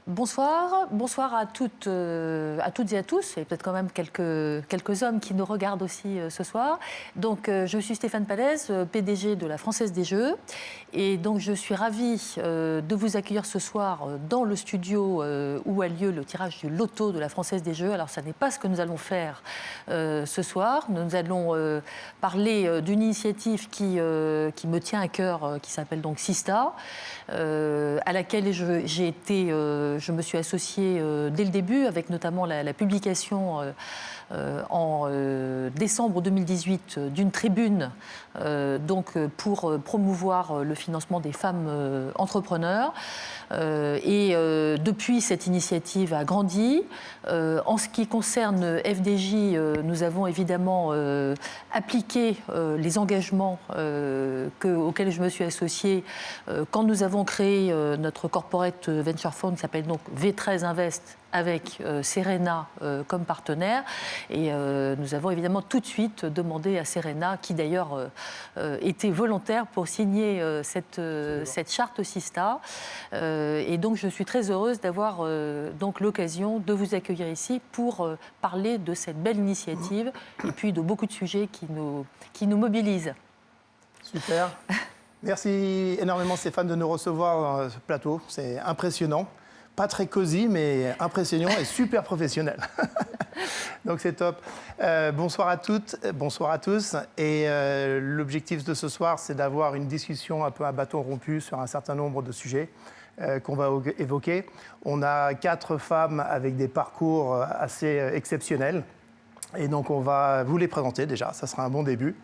Bonsoir à toutes et à tous, et peut-être quand même quelques hommes qui nous regardent aussi ce soir. Donc, je suis Stéphane Pallez, PDG de la Française des Jeux, et donc je suis ravie de vous accueillir ce soir dans le studio où a lieu le tirage du loto de la Française des Jeux. Alors, ça n'est pas ce que nous allons faire ce soir. Nous allons parler d'une initiative qui me tient à cœur, qui s'appelle donc Sista, à laquelle je me suis associée dès le début, avec notamment la publication en décembre 2018 d'une tribune pour promouvoir le financement des femmes entrepreneurs. Depuis, cette initiative a grandi. En ce qui concerne FDJ, nous avons évidemment appliqué les engagements auxquels je me suis associée quand nous avons créé notre corporate venture fund qui s'appelle donc V13 Invest avec Serena comme partenaire. Et nous avons évidemment tout de suite demandé à Serena, qui d'ailleurs était volontaire pour signer cette charte Sista. Et donc je suis très heureuse d'avoir donc l'occasion de vous accueillir ici pour parler de cette belle initiative et puis de beaucoup de sujets qui nous mobilisent. Super. Merci énormément Stéphane de nous recevoir dans ce plateau. C'est impressionnant. Pas très cosy, mais impressionnant et super professionnel. Donc c'est top. Bonsoir à toutes, bonsoir à tous. Et l'objectif de ce soir, c'est d'avoir une discussion un peu à bâton rompu sur un certain nombre de sujets qu'on va évoquer. On a 4 femmes avec des parcours assez exceptionnels. Et donc on va vous les présenter déjà, ça sera un bon début.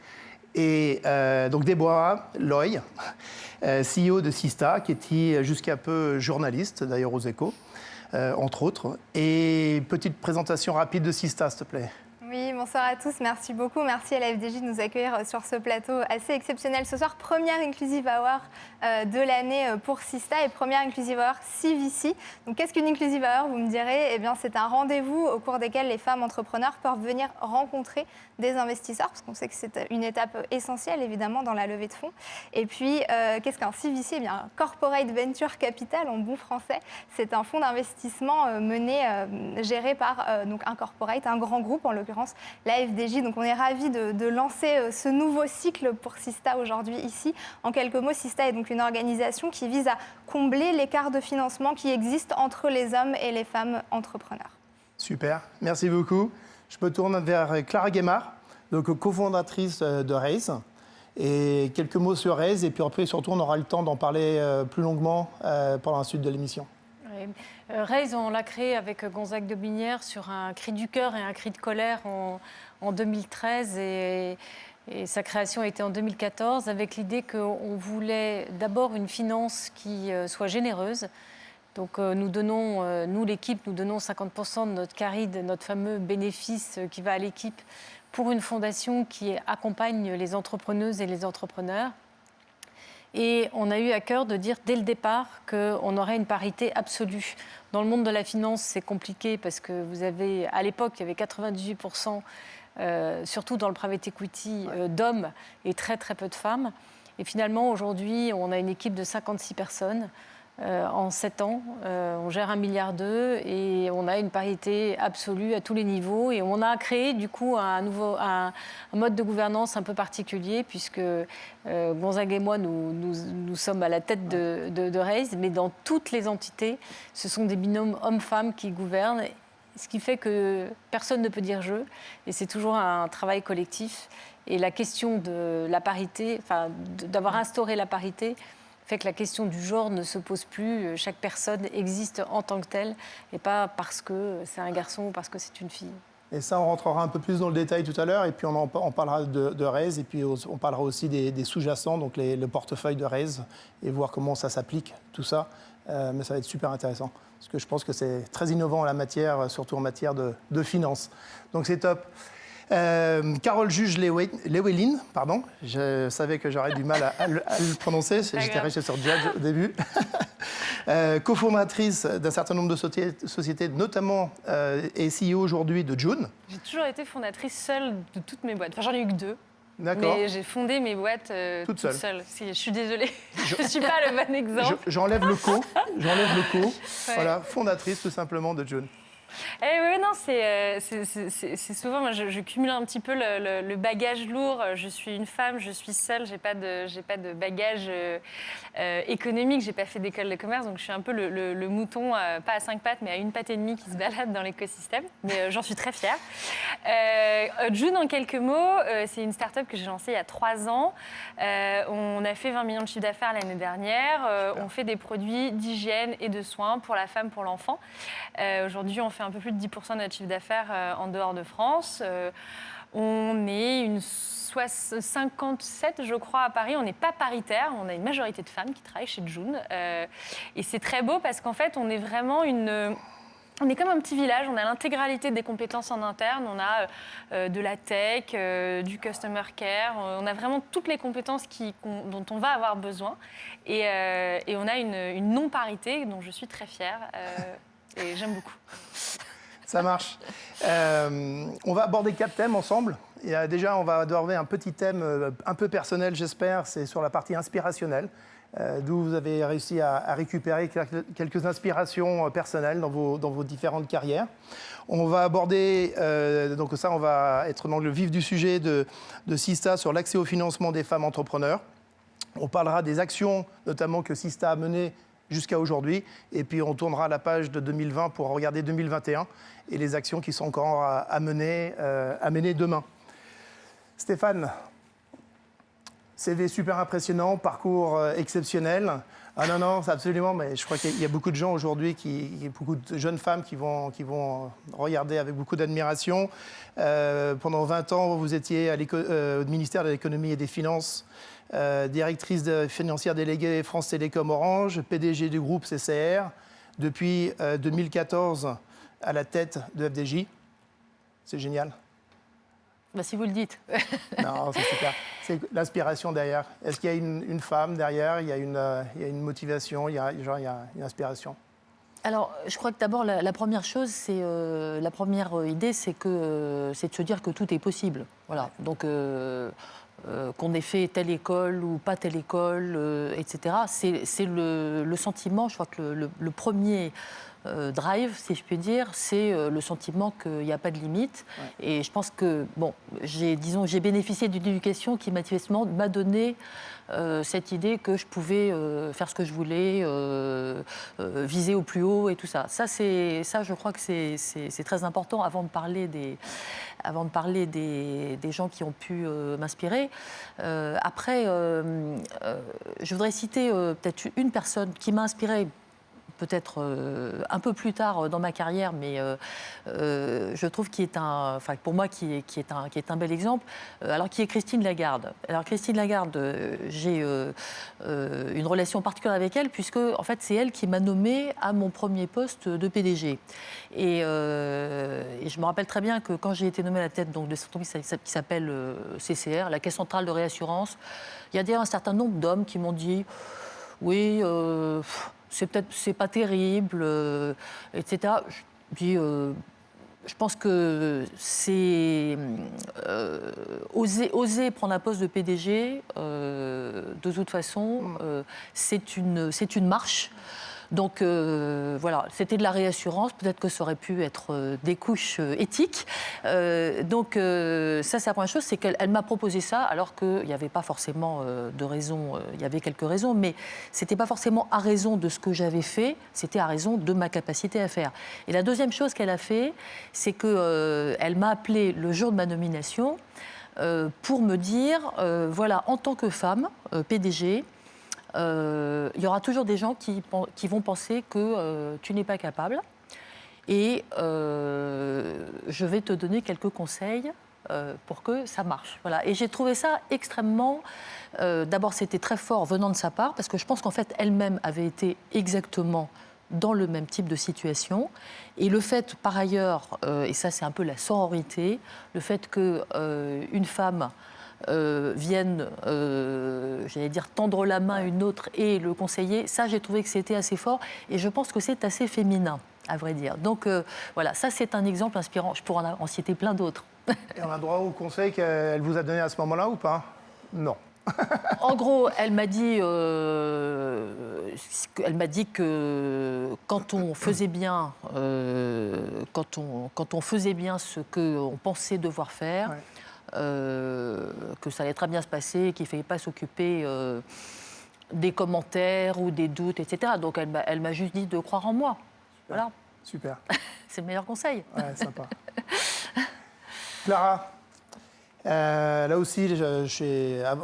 Et donc Déborah Loy, CEO de Sista, qui était jusqu'à peu journaliste, d'ailleurs aux Échos, entre autres. Et petite présentation rapide de Sista, s'il te plaît. Oui, bonsoir à tous. Merci beaucoup. Merci à la FDJ de nous accueillir sur ce plateau assez exceptionnel ce soir. Première Inclusive Hour de l'année pour Sista et première Inclusive Hour CVC. Donc, qu'est-ce qu'une Inclusive Hour, vous me direz? Eh bien, c'est un rendez-vous au cours desquels les femmes entrepreneurs peuvent venir rencontrer des investisseurs, parce qu'on sait que c'est une étape essentielle, évidemment, dans la levée de fonds. Et puis, qu'est-ce qu'un CVC? Eh bien, un Corporate Venture Capital, en bon français. C'est un fonds d'investissement géré par donc un corporate, un grand groupe, en l'occurrence la FDJ. Donc on est ravis de lancer ce nouveau cycle pour Sista aujourd'hui ici. En quelques mots, Sista est donc une organisation qui vise à combler l'écart de financement qui existe entre les hommes et les femmes entrepreneurs. Super, merci beaucoup. Je me tourne vers Clara Guémard, donc cofondatrice de Raise. Et quelques mots sur Raise, et puis après surtout on aura le temps d'en parler plus longuement pendant la suite de l'émission. Raise, on l'a créé avec Gonzague de Binière sur un cri du cœur et un cri de colère en 2013 et sa création a été en 2014 avec l'idée qu'on voulait d'abord une finance qui soit généreuse. Donc nous l'équipe, nous donnons 50% de notre carry, de notre fameux bénéfice qui va à l'équipe pour une fondation qui accompagne les entrepreneuses et les entrepreneurs. Et on a eu à cœur de dire dès le départ qu'on aurait une parité absolue. Dans le monde de la finance, c'est compliqué parce que à l'époque, il y avait 98%, surtout dans le private equity, d'hommes et très très peu de femmes. Et finalement, aujourd'hui, on a une équipe de 56 personnes. En 7 ans, on gère 1,2 milliard et on a une parité absolue à tous les niveaux. Et on a créé du coup un mode de gouvernance un peu particulier puisque Gonzague et moi, nous sommes à la tête de Raise, mais dans toutes les entités, ce sont des binômes hommes-femmes qui gouvernent, ce qui fait que personne ne peut dire je. Et c'est toujours un travail collectif. Et la question de la parité, d'avoir instauré la parité, fait que la question du genre ne se pose plus. Chaque personne existe en tant que telle et pas parce que c'est un garçon ou parce que c'est une fille. Et ça, on rentrera un peu plus dans le détail tout à l'heure et puis on parlera de Raise et puis on parlera aussi des sous-jacents, donc le portefeuille de Raise et voir comment ça s'applique, tout ça. Mais ça va être super intéressant parce que je pense que c'est très innovant en la matière, surtout en matière de finance. Donc c'est top. Carole Juge-Lewelyn, pardon, je savais que j'aurais du mal à le prononcer, j'étais resté sur Judge au début. Cofondatrice d'un certain nombre de sociétés, notamment et CEO aujourd'hui de June. J'ai toujours été fondatrice seule de toutes mes boîtes. Enfin, j'en ai eu que 2. D'accord. Mais j'ai fondé mes boîtes Toute seule. Si, je suis désolée, je ne suis pas le bon exemple. J'enlève le co. Voilà, fondatrice tout simplement de June. Oui, non, c'est souvent, moi, je cumule un petit peu le bagage lourd. Je suis une femme, je suis seule, j'ai pas de bagage économique, j'ai pas fait d'école de commerce, donc je suis un peu le mouton, pas à 5 pattes, mais à 1 patte et demie qui se balade dans l'écosystème. Mais j'en suis très fière. June, en quelques mots, c'est une start-up que j'ai lancée il y a 3 ans. On a fait 20 millions de chiffre d'affaires l'année dernière. On fait des produits d'hygiène et de soins pour la femme, pour l'enfant. Aujourd'hui, on fait un peu plus de 10% de notre chiffre d'affaires en dehors de France. On est une 57, je crois, à Paris. On n'est pas paritaire. On a une majorité de femmes qui travaillent chez June. Et c'est très beau parce qu'en fait, on est vraiment on est comme un petit village, on a l'intégralité des compétences en interne, on a de la tech, du customer care, on a vraiment toutes les compétences dont on va avoir besoin. Et on a une non-parité dont je suis très fière et j'aime beaucoup. Ça marche. On va aborder 4 thèmes ensemble. Et déjà, on va aborder un petit thème un peu personnel, j'espère, c'est sur la partie inspirationnelle. D'où vous avez réussi à récupérer quelques inspirations personnelles dans vos différentes carrières. On va aborder, donc ça, on va être dans le vif du sujet de Sista sur l'accès au financement des femmes entrepreneurs. On parlera des actions, notamment que Sista a menées jusqu'à aujourd'hui. Et puis, on tournera la page de 2020 pour regarder 2021 et les actions qui sont encore à mener demain. Stéphane, CV super impressionnant, parcours exceptionnel. Ah non, c'est absolument, mais je crois qu'il y a beaucoup de gens aujourd'hui, beaucoup de jeunes femmes qui vont regarder avec beaucoup d'admiration. Pendant 20 ans, vous étiez au ministère de l'économie et des finances, directrice financière déléguée France Télécom Orange, PDG du groupe CCR, depuis 2014 à la tête de FDJ. C'est génial. Bah, si vous le dites. Non, c'est super. C'est l'inspiration derrière. Est-ce qu'il y a une femme derrière? Il y a une motivation, il y a une inspiration? Alors, je crois que d'abord, la première chose, la première idée, c'est de se dire que tout est possible. Voilà. Donc, qu'on ait fait telle école ou pas telle école, etc. C'est le sentiment, je crois que le premier drive, si je puis dire, c'est le sentiment qu'il n'y a pas de limite. Ouais. Et je pense que, bon, j'ai bénéficié d'une éducation qui manifestement m'a donné cette idée que je pouvais faire ce que je voulais, viser au plus haut et tout ça. Ça, je crois que c'est très important avant de parler des gens qui ont pu m'inspirer. Après, je voudrais citer peut-être une personne qui m'a inspirée, peut-être un peu plus tard dans ma carrière, mais je trouve pour moi, qui est un bel exemple. Alors, qui est Christine Lagarde. Alors, Christine Lagarde, j'ai une relation particulière avec elle, puisque, en fait, c'est elle qui m'a nommée à mon premier poste de PDG. Et je me rappelle très bien que quand j'ai été nommée à la tête de cette entreprise qui s'appelle CCR, la Caisse Centrale de Réassurance, il y a déjà un certain nombre d'hommes qui m'ont dit « Oui, c'est pas terrible, etc. » Je pense que c'est oser prendre un poste de PDG, de toute façon, c'est une marche. Donc voilà, c'était de la réassurance, peut-être que ça aurait pu être des couches éthiques. Donc ça, c'est la première chose, c'est qu'elle m'a proposé ça, alors qu'il n'y avait pas forcément de raison, il y avait quelques raisons, mais ce n'était pas forcément à raison de ce que j'avais fait, c'était à raison de ma capacité à faire. Et la deuxième chose qu'elle a fait, c'est qu'elle m'a appelé le jour de ma nomination pour me dire, voilà, en tant que femme, PDG, il y aura toujours des gens qui vont penser que tu n'es pas capable et je vais te donner quelques conseils pour que ça marche. Voilà. Et j'ai trouvé ça extrêmement... D'abord, c'était très fort venant de sa part, parce que je pense qu'en fait, elle-même avait été exactement dans le même type de situation. Et le fait, par ailleurs, et ça c'est un peu la sororité, le fait qu'une femme... viennent, j'allais dire, tendre la main à une autre et le conseiller, ça, j'ai trouvé que c'était assez fort et je pense que c'est assez féminin, à vrai dire. Donc, voilà, ça, c'est un exemple inspirant. Je pourrais en citer plein d'autres. Et on a droit au conseil qu'elle vous a donné à ce moment-là ou pas? Non. En gros, elle m'a dit que quand on faisait bien, quand on faisait bien ce qu'on pensait devoir faire, que ça allait très bien se passer, qu'il ne fallait pas s'occuper des commentaires ou des doutes, etc. Donc elle m'a juste dit de croire en moi. Voilà. Super. C'est le meilleur conseil. Ouais, sympa. Clara, là aussi,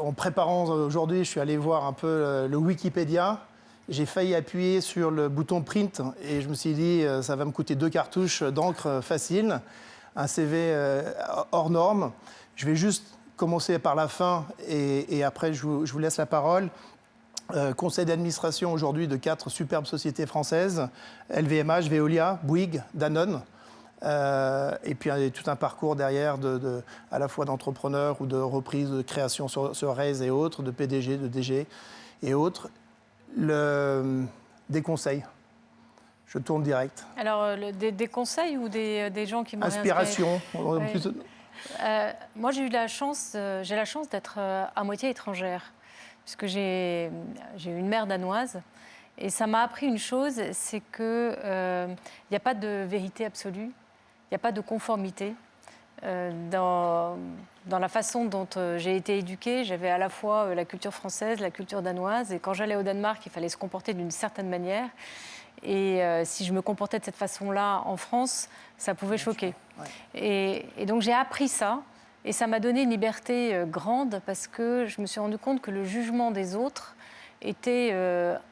en préparant aujourd'hui, je suis allé voir un peu le Wikipédia. J'ai failli appuyer sur le bouton print et je me suis dit, ça va me coûter 2 cartouches d'encre facile, un CV hors norme. Je vais juste commencer par la fin et après, je vous laisse la parole. Conseil d'administration aujourd'hui de 4 superbes sociétés françaises, LVMH, Veolia, Bouygues, Danone. Et puis tout un parcours derrière à la fois d'entrepreneurs ou de reprise, de création sur Raise et autres, de PDG, de DG et autres. Des conseils. Je tourne direct. Alors, des conseils ou des gens qui m'ont Inspiration. Moi, j'ai la chance d'être à moitié étrangère, puisque j'ai une mère danoise. Et ça m'a appris une chose, c'est qu'il n'y a pas de vérité absolue, il n'y a pas de conformité. Dans la façon dont j'ai été éduquée, j'avais à la fois la culture française, la culture danoise. Et quand j'allais au Danemark, il fallait se comporter d'une certaine manière. Et si je me comportais de cette façon-là en France, ça pouvait choquer. Ouais. Et donc j'ai appris ça. Et ça m'a donné une liberté grande parce que je me suis rendu compte que le jugement des autres était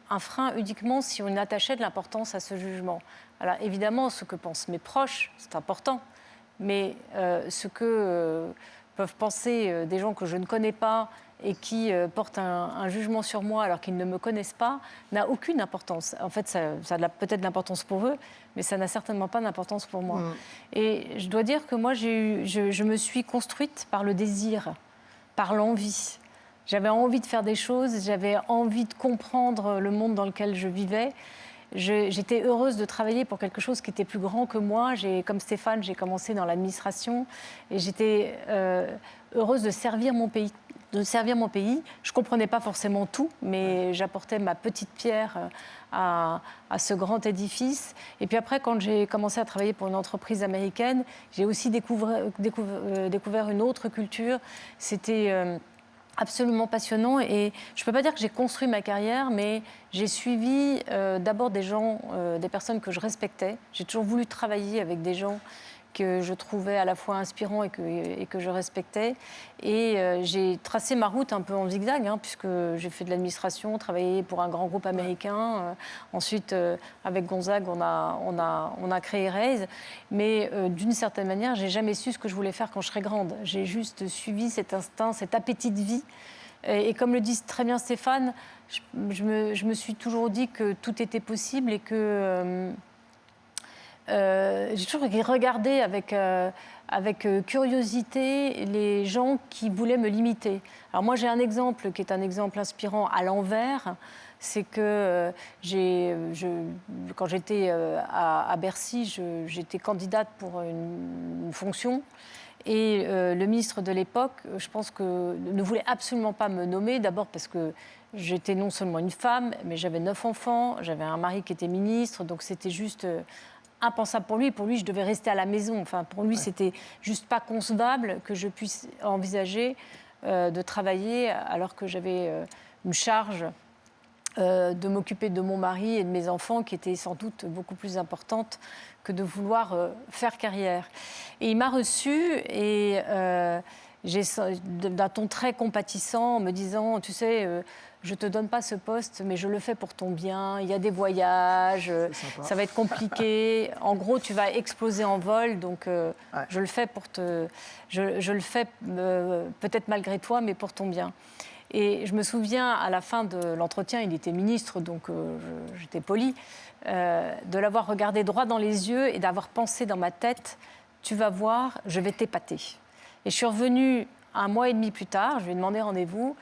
un frein uniquement si on attachait de l'importance à ce jugement. Alors évidemment, ce que pensent mes proches, c'est important. Mais ce que peuvent penser des gens que je ne connais pas et qui portent un jugement sur moi alors qu'ils ne me connaissent pas n'a aucune importance. En fait, ça a peut-être de l'importance pour eux, mais ça n'a certainement pas d'importance pour moi. Et je dois dire que moi, je me suis construite par le désir, par l'envie. J'avais envie de faire des choses, j'avais envie de comprendre le monde dans lequel je vivais. J'étais heureuse de travailler pour quelque chose qui était plus grand que moi. Comme Stéphane, j'ai commencé dans l'administration et j'étais heureuse de servir mon pays. Je ne comprenais pas forcément tout, mais j'apportais ma petite pierre à ce grand édifice. Et puis après, quand j'ai commencé à travailler pour une entreprise américaine, j'ai aussi découvert une autre culture. C'était absolument passionnant. Et je ne peux pas dire que j'ai construit ma carrière, mais j'ai suivi d'abord des personnes que je respectais. J'ai toujours voulu travailler avec des gens que je trouvais à la fois inspirants et que je respectais. Et j'ai tracé ma route un peu en zigzag, puisque j'ai fait de l'administration, travaillé pour un grand groupe américain. Ensuite, avec Gonzague, on a créé Raise. Mais d'une certaine manière, je n'ai jamais su ce que je voulais faire quand je serais grande. J'ai juste suivi cet instinct, cet appétit de vie. Et comme le dit très bien Stéphane, je me suis toujours dit que tout était possible et que... j'ai toujours regardé avec curiosité les gens qui voulaient me limiter. Alors moi, j'ai un exemple qui est un exemple inspirant à l'envers. C'est que quand j'étais à Bercy, j'étais candidate pour une fonction. Et le ministre de l'époque, je pense que ne voulait absolument pas me nommer. D'abord parce que j'étais non seulement une femme, mais j'avais 9 enfants. J'avais un mari qui était ministre. Donc c'était juste... impensable pour lui. Pour lui, je devais rester à la maison. Enfin, pour lui, c'était juste pas concevable que je puisse envisager de travailler alors que j'avais une charge de m'occuper de mon mari et de mes enfants qui était sans doute beaucoup plus importante que de vouloir faire carrière. Et il m'a reçue et d'un ton très compatissant en me disant, tu sais... je ne te donne pas ce poste, mais je le fais pour ton bien. Il y a des voyages, ça va être compliqué. En gros, tu vas exploser en vol, donc je le fais je le fais peut-être malgré toi, mais pour ton bien. Et je me souviens, à la fin de l'entretien, il était ministre, donc j'étais polie, de l'avoir regardé droit dans les yeux et d'avoir pensé dans ma tête, tu vas voir, je vais t'épater. Et je suis revenue 1 mois et demi plus tard, je lui ai demandé rendez-vous.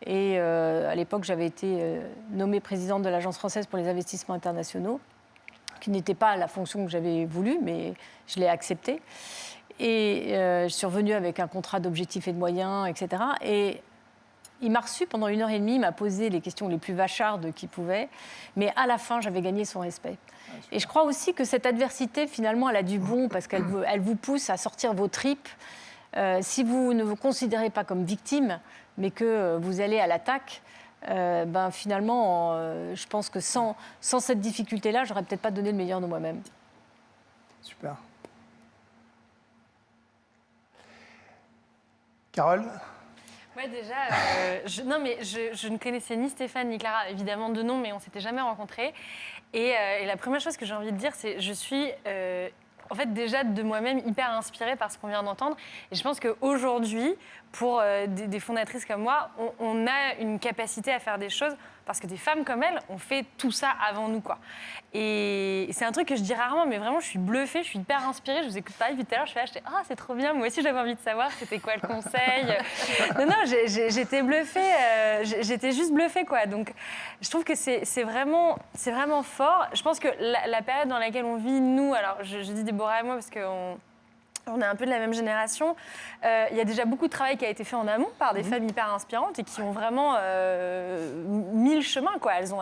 Et à l'époque, j'avais été nommée présidente de l'Agence française pour les investissements internationaux, qui n'était pas la fonction que j'avais voulu, mais je l'ai acceptée. je suis revenue avec un contrat d'objectifs et de moyens, etc. Et il m'a reçu pendant 1h30, il m'a posé les questions les plus vachardes qu'il pouvait. Mais à la fin, j'avais gagné son respect. Et je crois aussi que cette adversité, finalement, elle a du bon parce qu'elle vous pousse à sortir vos tripes. Si vous ne vous considérez pas comme victime, mais que vous allez à l'attaque, finalement, je pense que sans cette difficulté-là, j'aurais peut-être pas donné le meilleur de moi-même. Super. Carole? Ouais, déjà, je ne connaissais ni Stéphane ni Clara, évidemment de nom, mais on ne s'était jamais rencontrés. Et la première chose que j'ai envie de dire, c'est je suis en fait déjà de moi-même hyper inspirée par ce qu'on vient d'entendre. Et je pense qu'aujourd'hui, pour des fondatrices comme moi, on a une capacité à faire des choses parce que des femmes comme elles ont fait tout ça avant nous, quoi. Et c'est un truc que je dis rarement, mais vraiment, je suis bluffée, je suis hyper inspirée. Je vous écoute parler depuis tout à l'heure, je fais acheter. Ah, c'est trop bien, moi aussi j'avais envie de savoir c'était quoi le conseil. Non, j'étais bluffée, j'étais juste bluffée, quoi. Donc, je trouve que c'est vraiment fort. Je pense que la période dans laquelle on vit, nous, alors je dis Déborah et moi parce qu'on est un peu de la même génération. Il y a déjà beaucoup de travail qui a été fait en amont par des femmes hyper inspirantes et qui ont vraiment mis le chemin, quoi. Elles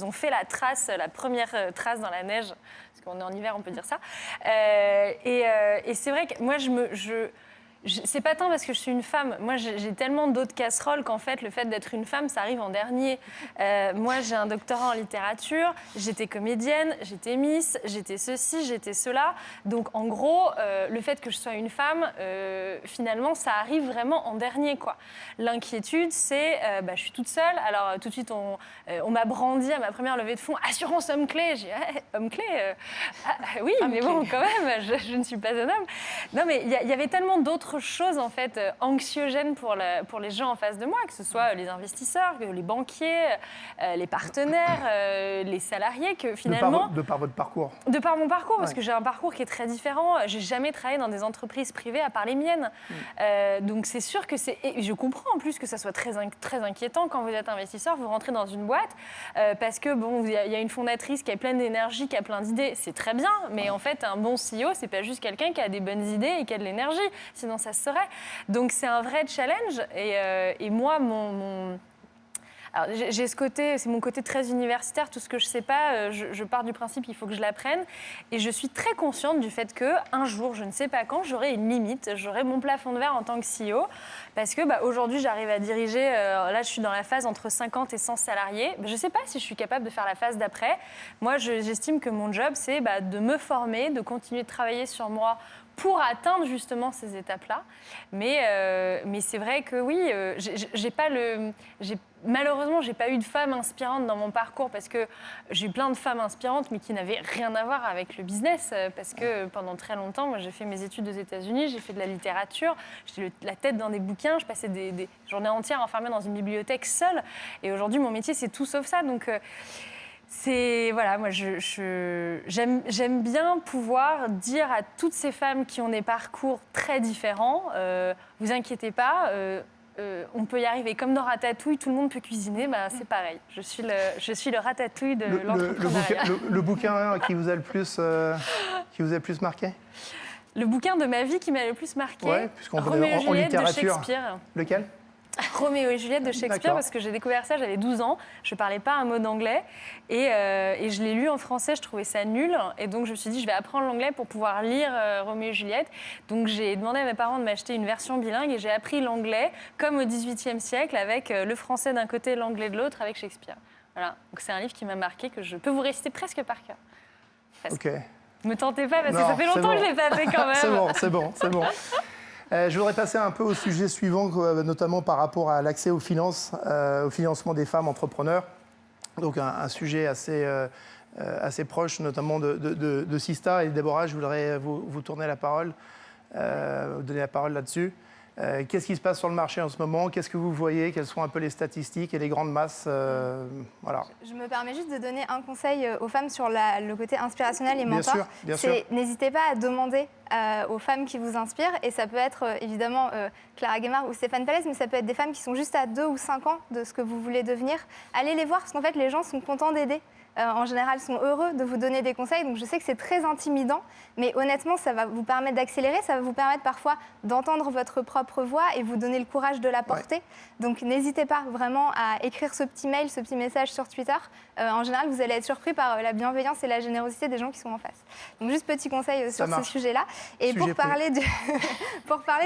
ont fait la première trace dans la neige, parce qu'on est en hiver, on peut dire ça. Et c'est vrai que moi, c'est pas tant parce que je suis une femme. Moi, j'ai tellement d'autres casseroles qu'en fait, le fait d'être une femme, ça arrive en dernier. Moi, j'ai un doctorat en littérature, j'étais comédienne, j'étais Miss, j'étais ceci, j'étais cela. Donc, en gros, le fait que je sois une femme, finalement, ça arrive vraiment en dernier, quoi. L'inquiétude, c'est, je suis toute seule. Alors, tout de suite, on m'a brandi à ma première levée de fonds, assurance homme-clé. J'ai dit, homme-clé oui, mais bon, quand même, je ne suis pas un homme. Non, mais il y avait tellement d'autres choses en fait anxiogènes pour les gens en face de moi, que ce soit les investisseurs, les banquiers, les partenaires, les salariés, que finalement... De par votre parcours. De par mon parcours, parce que j'ai un parcours qui est très différent. J'ai jamais travaillé dans des entreprises privées à part les miennes. Donc c'est sûr que c'est... Et je comprends en plus que ça soit très inquiétant quand vous êtes investisseur, vous rentrez dans une boîte, parce que bon, il y a une fondatrice qui est pleine d'énergie, qui a plein d'idées, c'est très bien, mais en fait un bon CEO, c'est pas juste quelqu'un qui a des bonnes idées et qui a de l'énergie, sinon ça se saurait. Donc c'est un vrai challenge et moi alors, j'ai ce côté, c'est mon côté très universitaire, tout ce que je sais pas, je pars du principe qu'il faut que je l'apprenne et je suis très consciente du fait qu'un jour, je ne sais pas quand, j'aurai une limite, j'aurai mon plafond de verre en tant que CEO parce que aujourd'hui, j'arrive à diriger, là je suis dans la phase entre 50 et 100 salariés, je ne sais pas si je suis capable de faire la phase d'après. Moi, j'estime que mon job, c'est de me former, de continuer de travailler sur moi pour atteindre justement ces étapes-là. Mais c'est vrai que oui, malheureusement, j'ai pas eu de femmes inspirantes dans mon parcours parce que j'ai eu plein de femmes inspirantes, mais qui n'avaient rien à voir avec le business. Parce que pendant très longtemps, moi, j'ai fait mes études aux États-Unis, j'ai fait de la littérature, j'étais la tête dans des bouquins, je passais des journées entières enfermée dans une bibliothèque seule. Et aujourd'hui, mon métier, c'est tout sauf ça. Donc, voilà, moi j'aime bien pouvoir dire à toutes ces femmes qui ont des parcours très différents, vous inquiétez pas, on peut y arriver. Comme dans Ratatouille, tout le monde peut cuisiner, c'est pareil. Je suis le Ratatouille de l'entrepreneuriat. Le bouquin qui vous a le plus marqué? Le bouquin de ma vie qui m'a le plus marqué, ouais, puisqu'on Roméo et en Juliette de littérature. Shakespeare. Lequel? Roméo et Juliette de Shakespeare, parce que j'ai découvert ça, j'avais 12 ans, je ne parlais pas un mot d'anglais et je l'ai lu en français, je trouvais ça nul et donc je me suis dit je vais apprendre l'anglais pour pouvoir lire Roméo et Juliette. Donc j'ai demandé à mes parents de m'acheter une version bilingue et j'ai appris l'anglais comme au XVIIIe siècle avec le français d'un côté et l'anglais de l'autre avec Shakespeare. Voilà, donc c'est un livre qui m'a marqué, que je peux vous réciter presque par cœur. Presque. Ok. Me tentez pas parce que ça fait longtemps que je ne l'ai pas fait quand même. C'est bon. Je voudrais passer un peu au sujet suivant, notamment par rapport à l'accès aux finances, au financement des femmes entrepreneurs. Donc un sujet assez proche, notamment de Sista. Et Déborah, je voudrais vous tourner la parole, vous donner la parole là-dessus. Qu'est-ce qui se passe sur le marché en ce moment? Qu'est-ce que vous voyez? Quelles sont un peu les statistiques et les grandes masses? Voilà. Je me permets juste de donner un conseil aux femmes sur le côté inspirationnel et mentor. Bien sûr. N'hésitez pas à demander aux femmes qui vous inspirent. Et ça peut être évidemment Clara Guémard ou Stéphane Pallez, mais ça peut être des femmes qui sont juste à 2 ou 5 ans de ce que vous voulez devenir. Allez les voir parce qu'en fait, les gens sont contents d'aider. En général, sont heureux de vous donner des conseils. Donc, je sais que c'est très intimidant, mais honnêtement, ça va vous permettre d'accélérer. Ça va vous permettre parfois d'entendre votre propre voix et vous donner le courage de la porter. Ouais. Donc, n'hésitez pas vraiment à écrire ce petit mail, ce petit message sur Twitter. En général, vous allez être surpris par la bienveillance et la générosité des gens qui sont en face. Donc, juste petit conseil sur ce sujet-là. Et pour parler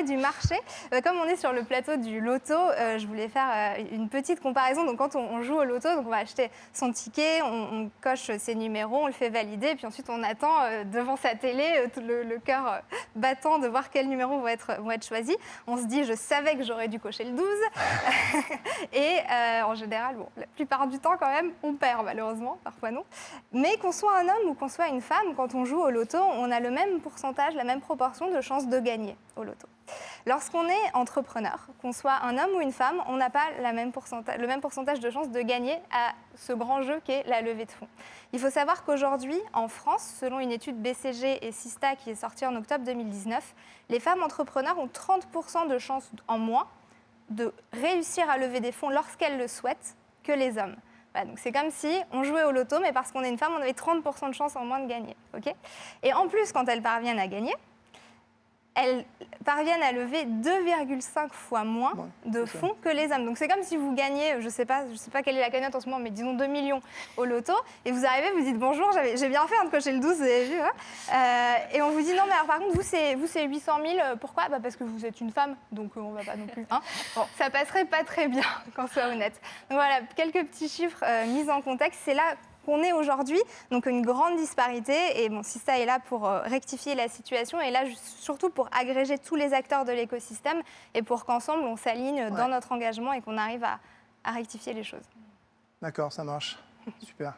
du marché, comme on est sur le plateau du loto, je voulais faire une petite comparaison. Donc, quand on joue au loto, donc on va acheter son ticket, on coche ses numéros, on le fait valider, puis ensuite on attend devant sa télé, le cœur battant de voir quels numéros vont être choisis. On se dit, je savais que j'aurais dû cocher le 12. Et en général, bon, la plupart du temps quand même, on perd malheureusement, parfois non. Mais qu'on soit un homme ou qu'on soit une femme, quand on joue au loto, on a le même pourcentage, la même proportion de chances de gagner au loto. Lorsqu'on est entrepreneur, qu'on soit un homme ou une femme, on n'a pas le même pourcentage de chances de gagner à ce grand jeu qu'est la levée de fonds. Il faut savoir qu'aujourd'hui, en France, selon une étude BCG et Sista qui est sortie en octobre 2019, les femmes entrepreneurs ont 30% de chances en moins de réussir à lever des fonds lorsqu'elles le souhaitent que les hommes. Voilà, donc c'est comme si on jouait au loto, mais parce qu'on est une femme, on avait 30% de chances en moins de gagner. Okay ? Et en plus, quand elles parviennent à gagner, elles parviennent à lever 2,5 fois moins de fonds que les hommes. Donc c'est comme si vous gagnez, je ne sais pas quelle est la cagnotte en ce moment, mais disons 2 millions au loto, et vous arrivez, vous dites bonjour, j'ai bien fait de cocher le 12, vous avez vu, hein, et on vous dit non, mais alors par contre, vous c'est 800 000, pourquoi ? Parce que vous êtes une femme, donc on ne va pas non plus. Hein. Bon, ça passerait pas très bien, qu'on soit honnête. Donc voilà, quelques petits chiffres mis en contexte, c'est là qu'on est aujourd'hui, donc une grande disparité. Et bon, Sista est là pour rectifier la situation et là surtout pour agréger tous les acteurs de l'écosystème et pour qu'ensemble on s'aligne dans notre engagement et qu'on arrive à rectifier les choses. D'accord, ça marche. Super.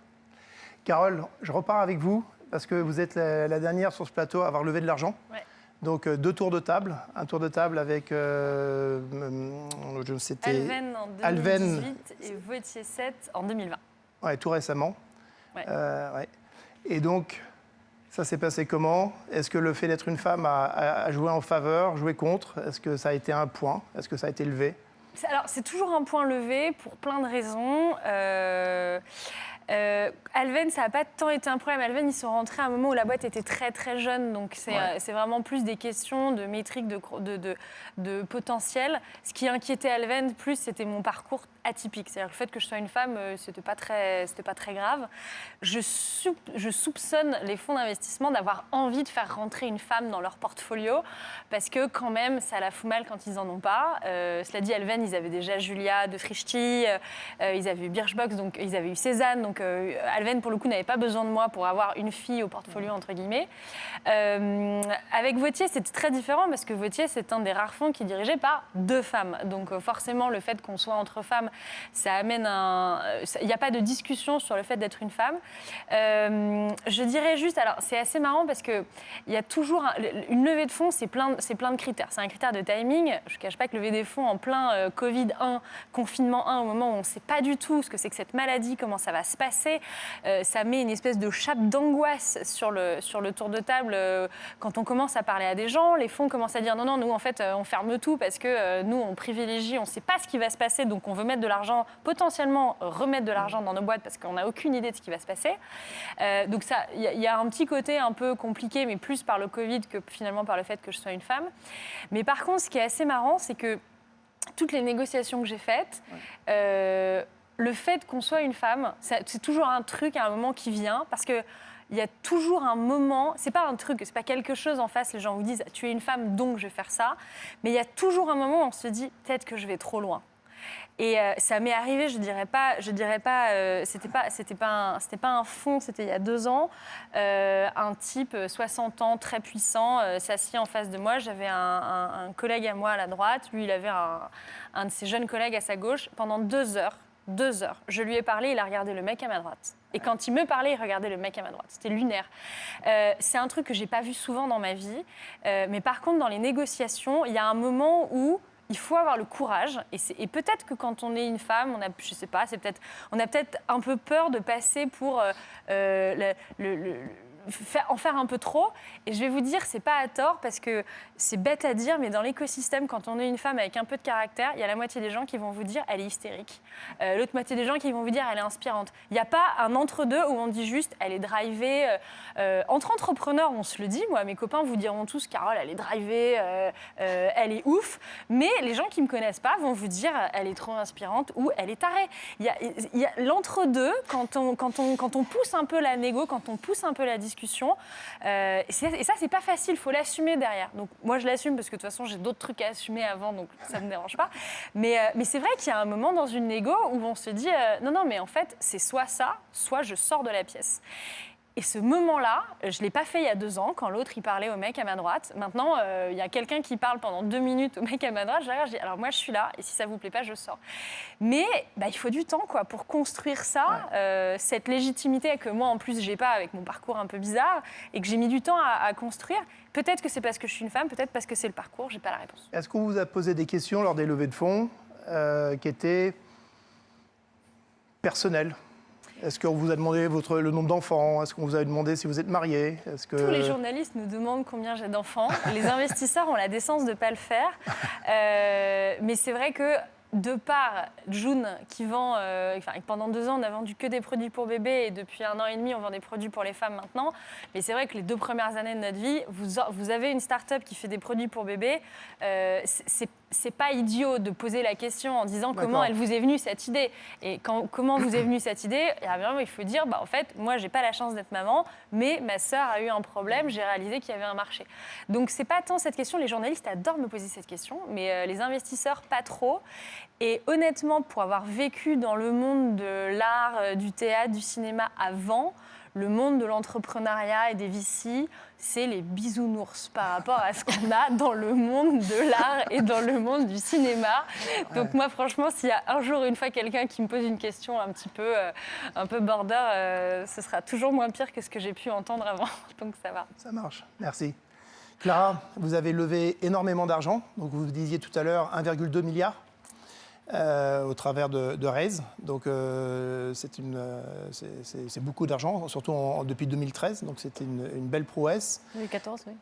Carole, je repars avec vous parce que vous êtes la dernière sur ce plateau à avoir levé de l'argent. Ouais. Donc 2 tours de table, un tour de table avec c'était Alven en 2018 et Vautier 7 en 2020. Ouais, tout récemment. Ouais. Ouais. Et donc, ça s'est passé comment ? Est-ce que le fait d'être une femme a joué en faveur, joué contre ? Est-ce que ça a été un point ? Est-ce que ça a été levé ? Alors, c'est toujours un point levé pour plein de raisons. Alven, ça n'a pas tant été un problème. Alven, ils sont rentrés à un moment où la boîte était très très jeune, donc c'est vraiment plus des questions de métriques, de potentiel. Ce qui inquiétait Alven plus, c'était mon parcours atypique. C'est-à-dire le fait que je sois une femme, c'était pas très grave. Je soupçonne les fonds d'investissement d'avoir envie de faire rentrer une femme dans leur portfolio, parce que quand même, ça la fout mal quand ils en ont pas. Cela dit, Alven, ils avaient déjà Julia de Frischti, ils avaient eu Birchbox, donc ils avaient eu Cézanne, donc Alven, pour le coup, n'avait pas besoin de moi pour avoir une fille au portfolio, entre guillemets. Avec Vautier, c'était très différent, parce que Vautier, c'est un des rares fonds qui est dirigé par 2 femmes. Donc forcément, le fait qu'on soit entre femmes, ça amène il n'y a pas de discussion sur le fait d'être une femme. Je dirais juste, alors c'est assez marrant parce qu'il y a toujours une levée de fonds, c'est plein de critères. C'est un critère de timing. Je ne cache pas que lever des fonds en plein Covid 1, confinement 1, au moment où on ne sait pas du tout ce que c'est que cette maladie, comment ça va se passer, ça met une espèce de chape d'angoisse sur le tour de table. Quand on commence à parler à des gens, les fonds commencent à dire non, nous en fait on ferme tout parce que nous on privilégie, on ne sait pas ce qui va se passer, donc on veut mettre de l'argent, potentiellement remettre de l'argent dans nos boîtes parce qu'on n'a aucune idée de ce qui va se passer. Donc ça, il y a un petit côté un peu compliqué, mais plus par le Covid que finalement par le fait que je sois une femme. Mais par contre, ce qui est assez marrant, c'est que toutes les négociations que j'ai faites, le fait qu'on soit une femme, c'est toujours un truc à un moment qui vient, parce que il y a toujours un moment, c'est pas un truc, c'est pas quelque chose en face, les gens vous disent tu es une femme donc je vais faire ça, mais il y a toujours un moment où on se dit peut-être que je vais trop loin. Et ça m'est arrivé, je dirais pas, c'était pas un fond, c'était il y a 2 ans, un type 60 ans très puissant s'assied en face de moi. J'avais un collègue à moi à la droite, lui il avait un de ses jeunes collègues à sa gauche. Pendant 2 heures, je lui ai parlé, il a regardé le mec à ma droite. Et quand il me parlait, il regardait le mec à ma droite. C'était lunaire. C'est un truc que j'ai pas vu souvent dans ma vie, mais par contre dans les négociations, il y a un moment où il faut avoir le courage, et peut-être que quand on est une femme, je sais pas, on a peut-être un peu peur de passer pour en faire un peu trop. Et je vais vous dire, c'est pas à tort, parce que c'est bête à dire, mais dans l'écosystème, quand on est une femme avec un peu de caractère, il y a la moitié des gens qui vont vous dire elle est hystérique. L'autre moitié des gens qui vont vous dire elle est inspirante. Il n'y a pas un entre-deux où on dit juste elle est drivée. Entre entrepreneurs, on se le dit, moi, mes copains vous diront tous Carole, elle est drivée, elle est ouf. Mais les gens qui ne me connaissent pas vont vous dire elle est trop inspirante ou elle est tarée. Il y a l'entre-deux, quand on pousse un peu la négo, quand on pousse un peu la discussion. Et ça, c'est pas facile, il faut l'assumer derrière. Donc moi, je l'assume parce que de toute façon, j'ai d'autres trucs à assumer avant, donc ça ne me dérange pas. Mais c'est vrai qu'il y a un moment dans une négo où on se dit non, mais en fait, c'est soit ça, soit je sors de la pièce. Et ce moment-là, je ne l'ai pas fait il y a 2 ans, quand l'autre, il parlait au mec à ma droite. Maintenant, il y a quelqu'un qui parle pendant 2 minutes au mec à ma droite. Je dis, alors moi, je suis là, et si ça ne vous plaît pas, je sors. Mais il faut du temps quoi, pour construire ça, cette légitimité que moi, en plus, je n'ai pas avec mon parcours un peu bizarre, et que j'ai mis du temps à construire. Peut-être que c'est parce que je suis une femme, peut-être parce que c'est le parcours, je n'ai pas la réponse. Est-ce qu'on vous a posé des questions lors des levées de fonds qui étaient personnelles ? Est-ce qu'on vous a demandé le nombre d'enfants? Est-ce qu'on vous a demandé si vous êtes marié? Tous les journalistes nous demandent combien j'ai d'enfants. Les investisseurs ont la décence de ne pas le faire. Mais c'est vrai que de par June qui vend, pendant 2 ans, on n'a vendu que des produits pour bébés et depuis 1 an et demi, on vend des produits pour les femmes maintenant. Mais c'est vrai que les 2 premières années de notre vie, vous avez une start-up qui fait des produits pour bébés. C'est pas idiot de poser la question en disant comment elle vous est venue cette idée. Et comment vous est venue cette idée, il faut dire, en fait, moi, j'ai pas la chance d'être maman, mais ma sœur a eu un problème, j'ai réalisé qu'il y avait un marché. Donc, c'est pas tant cette question. Les journalistes adorent me poser cette question, mais les investisseurs, pas trop. Et honnêtement, pour avoir vécu dans le monde de l'art, du théâtre, du cinéma avant, le monde de l'entrepreneuriat et des VC, c'est les bisounours par rapport à ce qu'on a dans le monde de l'art et dans le monde du cinéma. Donc moi, franchement, s'il y a un jour, une fois, quelqu'un qui me pose une question un peu border, ce sera toujours moins pire que ce que j'ai pu entendre avant. Donc ça va. Ça marche, merci. Clara, vous avez levé énormément d'argent. Donc vous disiez tout à l'heure 1,2 milliard. Au travers de Raise. Donc c'est beaucoup d'argent, surtout depuis 2013. Donc c'était une belle prouesse. 2014, oui.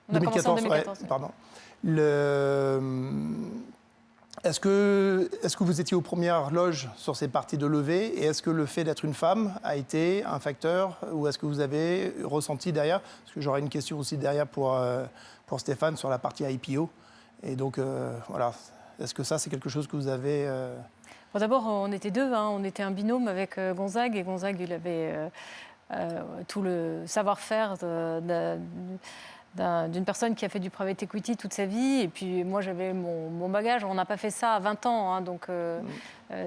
On a commencé en 2014. Pardon. Est-ce que vous étiez aux premières loges sur ces parties de levée? Et est-ce que le fait d'être une femme a été un facteur? Ou est-ce que vous avez ressenti derrière? Parce que j'aurais une question aussi derrière pour Stéphane sur la partie IPO. Et donc, voilà. Est-ce que ça, c'est quelque chose que vous avez... Bon, d'abord, on était 2. On était un binôme avec Gonzague. Et Gonzague, il avait tout le savoir-faire d'une personne qui a fait du private equity toute sa vie. Et puis, moi, j'avais mon bagage. On n'a pas fait ça à 20 ans. Donc,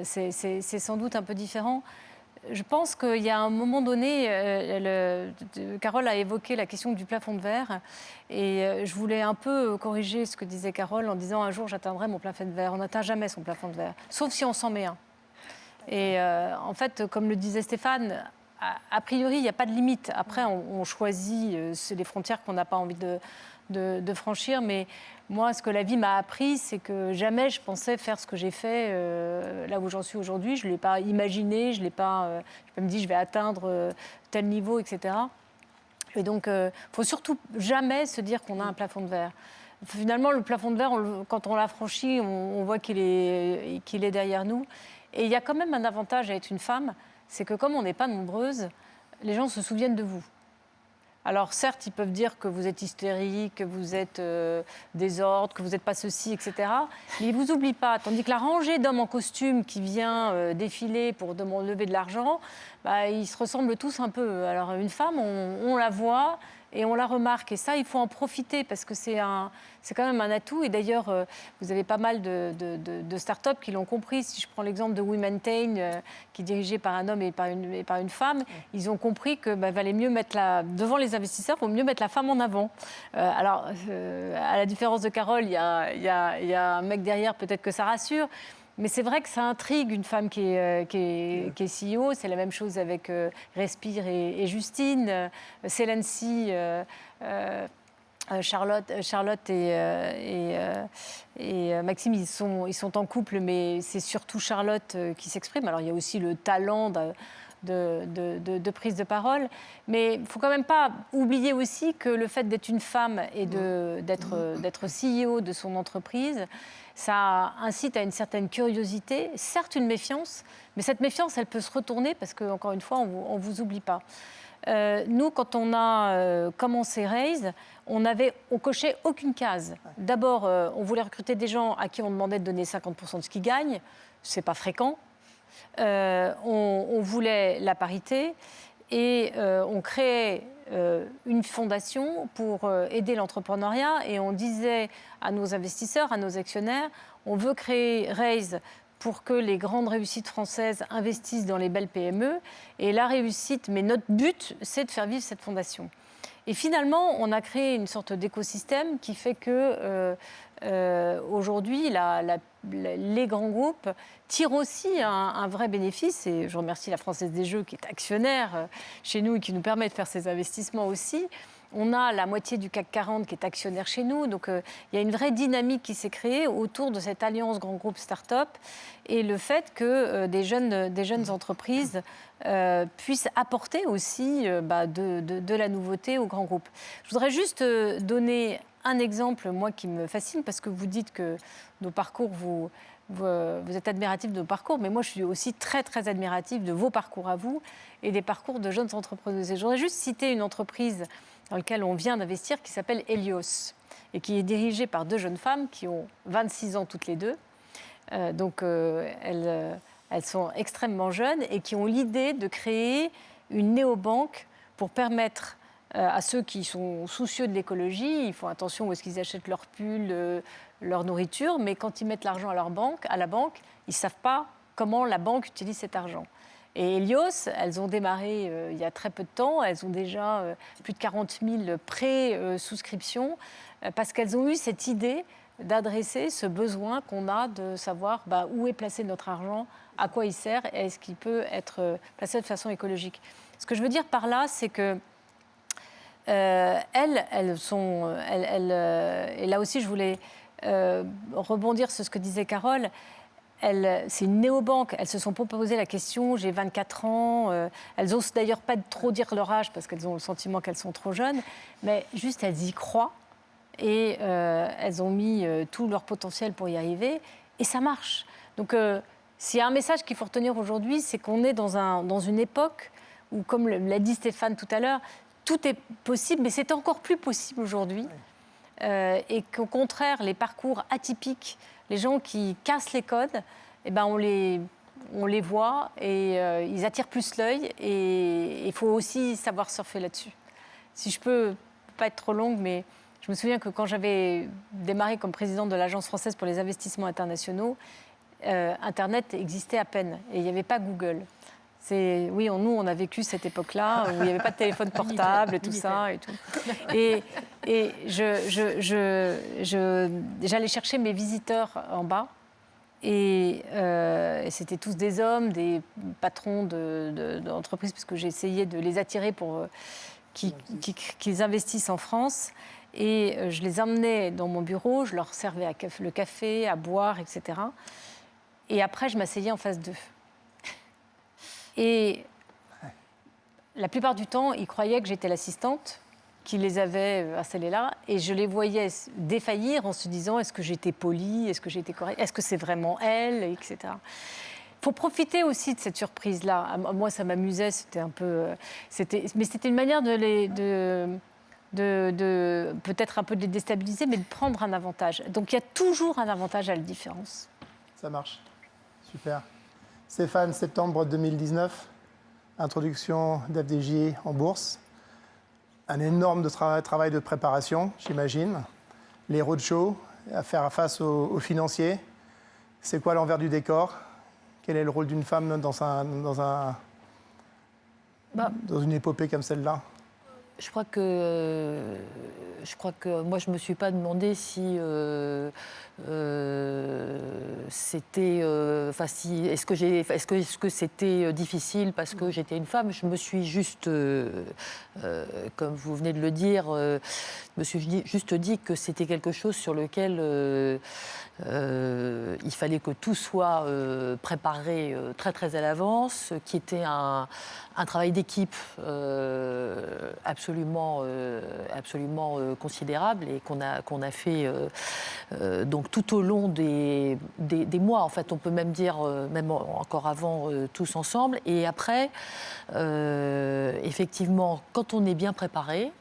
c'est sans doute un peu différent. Je pense qu'il y a un moment donné, Carole a évoqué la question du plafond de verre et je voulais un peu corriger ce que disait Carole en disant un jour j'atteindrai mon plafond de verre. On n'atteint jamais son plafond de verre, sauf si on s'en met un. Et en fait, comme le disait Stéphane, a priori, il n'y a pas de limite. Après, on choisit les frontières qu'on n'a pas envie de franchir, mais moi, ce que la vie m'a appris, c'est que jamais je pensais faire ce que j'ai fait là où j'en suis aujourd'hui. Je ne l'ai pas imaginé, je n'ai pas me dit je vais atteindre tel niveau, etc. Et donc, il ne faut surtout jamais se dire qu'on a un plafond de verre. Finalement, le plafond de verre, quand on l'a franchi, on voit qu'il est derrière nous. Et il y a quand même un avantage à être une femme, c'est que comme on n'est pas nombreuses, les gens se souviennent de vous. Alors certes, ils peuvent dire que vous êtes hystérique, que vous êtes désordre, que vous n'êtes pas ceci, etc. Mais ils ne vous oublient pas. Tandis que la rangée d'hommes en costume qui vient défiler pour lever de l'argent, ils se ressemblent tous un peu. Alors une femme, on la voit et on la remarque. Et ça, il faut en profiter parce que c'est quand même un atout. Et d'ailleurs, vous avez pas mal de start-up qui l'ont compris. Si je prends l'exemple de WeMaintain, qui est dirigé par un homme et par une femme, ils ont compris que valait mieux mettre devant les investisseurs, il vaut mieux mettre la femme en avant. Alors, à la différence de Carole, il y a un mec derrière, peut-être que ça rassure. Mais c'est vrai que ça intrigue une femme qui est CEO. C'est la même chose avec Respire et Justine. Célency, Charlotte et Maxime, ils sont en couple, mais c'est surtout Charlotte qui s'exprime. Alors, il y a aussi le talent de prise de parole. Mais il ne faut quand même pas oublier aussi que le fait d'être une femme et d'être CEO de son entreprise, ça incite à une certaine curiosité, certes une méfiance, mais cette méfiance, elle peut se retourner parce qu'encore une fois, on ne vous oublie pas. Nous, quand on a commencé Raise, on cochait aucune case. D'abord, on voulait recruter des gens à qui on demandait de donner 50% de ce qu'ils gagnent. Ce n'est pas fréquent. On voulait la parité et on créait une fondation pour aider l'entrepreneuriat. Et on disait à nos investisseurs, à nos actionnaires, on veut créer Raise pour que les grandes réussites françaises investissent dans les belles PME. Et la réussite, mais notre but, c'est de faire vivre cette fondation. Et finalement, on a créé une sorte d'écosystème qui fait que aujourd'hui, les grands groupes tirent aussi un vrai bénéfice. Et je remercie la Française des Jeux qui est actionnaire chez nous et qui nous permet de faire ces investissements aussi. On a la moitié du CAC 40 qui est actionnaire chez nous. Donc, il y a une vraie dynamique qui s'est créée autour de cette alliance grand groupe start-up et le fait que des jeunes entreprises puissent apporter aussi de la nouveauté aux grands groupes. Je voudrais juste donner un exemple, moi, qui me fascine, parce que vous dites que nos parcours, vous êtes admiratif de nos parcours, mais moi, je suis aussi très, très admiratif de vos parcours à vous et des parcours de jeunes entrepreneurs. Et je voudrais juste citer une entreprise dans laquelle on vient d'investir, qui s'appelle Helios, et qui est dirigée par 2 jeunes femmes qui ont 26 ans toutes les deux. Elles sont extrêmement jeunes et qui ont l'idée de créer une néobanque pour permettre à ceux qui sont soucieux de l'écologie, ils font attention où est-ce qu'ils achètent leurs pulls, leur nourriture, mais quand ils mettent l'argent à la banque, ils ne savent pas comment la banque utilise cet argent. Et Helios, elles ont démarré il y a très peu de temps, elles ont déjà plus de 40 000 pré-souscriptions, parce qu'elles ont eu cette idée d'adresser ce besoin qu'on a de savoir où est placé notre argent, à quoi il sert et est-ce qu'il peut être placé de façon écologique. Ce que je veux dire par là, c'est que et là aussi je voulais rebondir sur ce que disait Carole. C'est une néobanque, elles se sont proposé la question, j'ai 24 ans, elles n'osent d'ailleurs pas trop dire leur âge parce qu'elles ont le sentiment qu'elles sont trop jeunes, mais juste elles y croient et elles ont mis tout leur potentiel pour y arriver et ça marche. Donc s'il y a un message qu'il faut retenir aujourd'hui, c'est qu'on est dans une époque où, comme l'a dit Stéphane tout à l'heure, tout est possible, mais c'est encore plus possible aujourd'hui. Et qu'au contraire, les parcours atypiques, les gens qui cassent les codes, on les voit et ils attirent plus l'œil. Et il faut aussi savoir surfer là-dessus. Si je peux pas être trop longue, mais je me souviens que quand j'avais démarré comme présidente de l'Agence française pour les investissements internationaux, Internet existait à peine et il n'y avait pas Google. Oui, nous, on a vécu cette époque-là où il n'y avait pas de téléphone portable et tout ça. Et, tout. Et j'allais chercher mes visiteurs en bas. Et c'était tous des hommes, des patrons d'entreprises, parce que j'ai essayé de les attirer pour qu'ils investissent en France. Et je les emmenais dans mon bureau, je leur servais le café, à boire, etc. Et après, je m'asseyais en face d'eux. Et la plupart du temps, ils croyaient que j'étais l'assistante qui les avait installés là. Et je les voyais défaillir en se disant, est-ce que j'étais polie, est-ce que j'étais correcte, est-ce que c'est vraiment elle, etc. Il faut profiter aussi de cette surprise-là. Moi, ça m'amusait, c'était un peu... mais c'était une manière de peut-être un peu de les déstabiliser, mais de prendre un avantage. Donc il y a toujours un avantage à la différence. Ça marche. Super. Stéphane, septembre 2019, introduction d'FDJ en bourse. Un énorme travail de préparation, j'imagine. Les roadshows, à faire face aux financiers. C'est quoi l'envers du décor? Quel est le rôle d'une femme dans une épopée comme celle-là? Je crois que moi, je ne me suis pas demandé si c'était. Est-ce que c'était difficile parce que j'étais une femme. Je me suis juste, comme vous venez de le dire, je me suis juste dit que c'était quelque chose sur lequel il fallait que tout soit préparé très très à l'avance, qui était un travail d'équipe absolument considérable et qu'on a fait donc tout au long des mois. En fait, on peut même dire, même encore avant, tous ensemble. Et après, effectivement, quand on est bien préparé,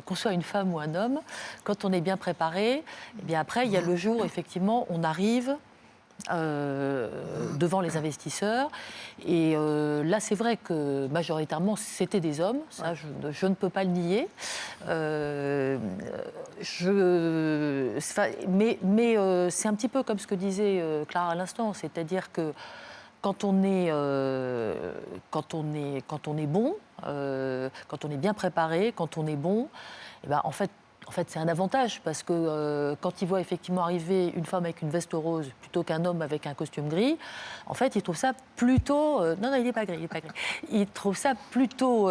qu'on soit une femme ou un homme, quand on est bien préparé, eh bien après, il y a le jour, effectivement, on arrive devant les investisseurs. Et là, c'est vrai que majoritairement, c'était des hommes. Ça, je ne peux pas le nier. Mais c'est un petit peu comme ce que disait Clara à l'instant, c'est-à-dire que quand on est bon, quand on est bien préparé, quand on est bon, eh ben, en fait, c'est un avantage parce que quand il voit effectivement arriver une femme avec une veste rose plutôt qu'un homme avec un costume gris, en fait, il trouve ça plutôt... non, il n'est pas gris, Il trouve ça plutôt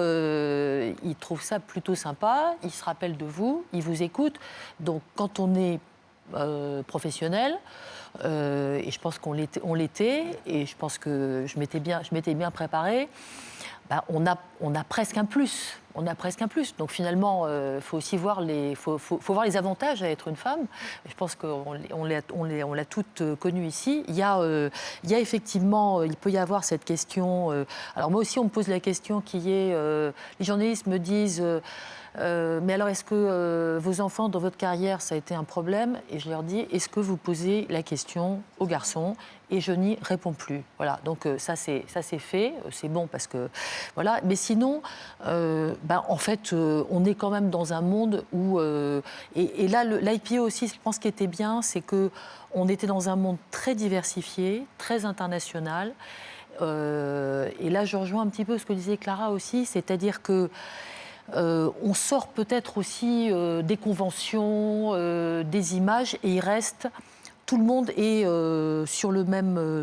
sympa, il se rappelle de vous, il vous écoute. Donc, quand on est professionnel, et je pense qu'on l'était, et je pense que je m'étais bien préparée, bah, on a presque un plus. Donc finalement, faut aussi voir faut voir les avantages à être une femme. Je pense qu'on l'a toutes connu ici. Il y a effectivement, il peut y avoir cette question. Alors moi aussi, on me pose la question qui est, les journalistes me disent. Mais alors, est-ce que vos enfants, dans votre carrière, ça a été un problème? Et je leur dis, est-ce que vous posez la question aux garçons? Et je n'y réponds plus. Voilà, donc ça c'est fait, c'est bon parce que... Voilà, mais sinon, en fait, on est quand même dans un monde où... et là, l'IPO aussi, je pense, ce qui était bien, c'est qu'on était dans un monde très diversifié, très international. Et là, je rejoins un petit peu ce que disait Clara aussi, c'est-à-dire que on sort peut-être aussi des conventions, des images, et il reste... Tout le monde est sur le même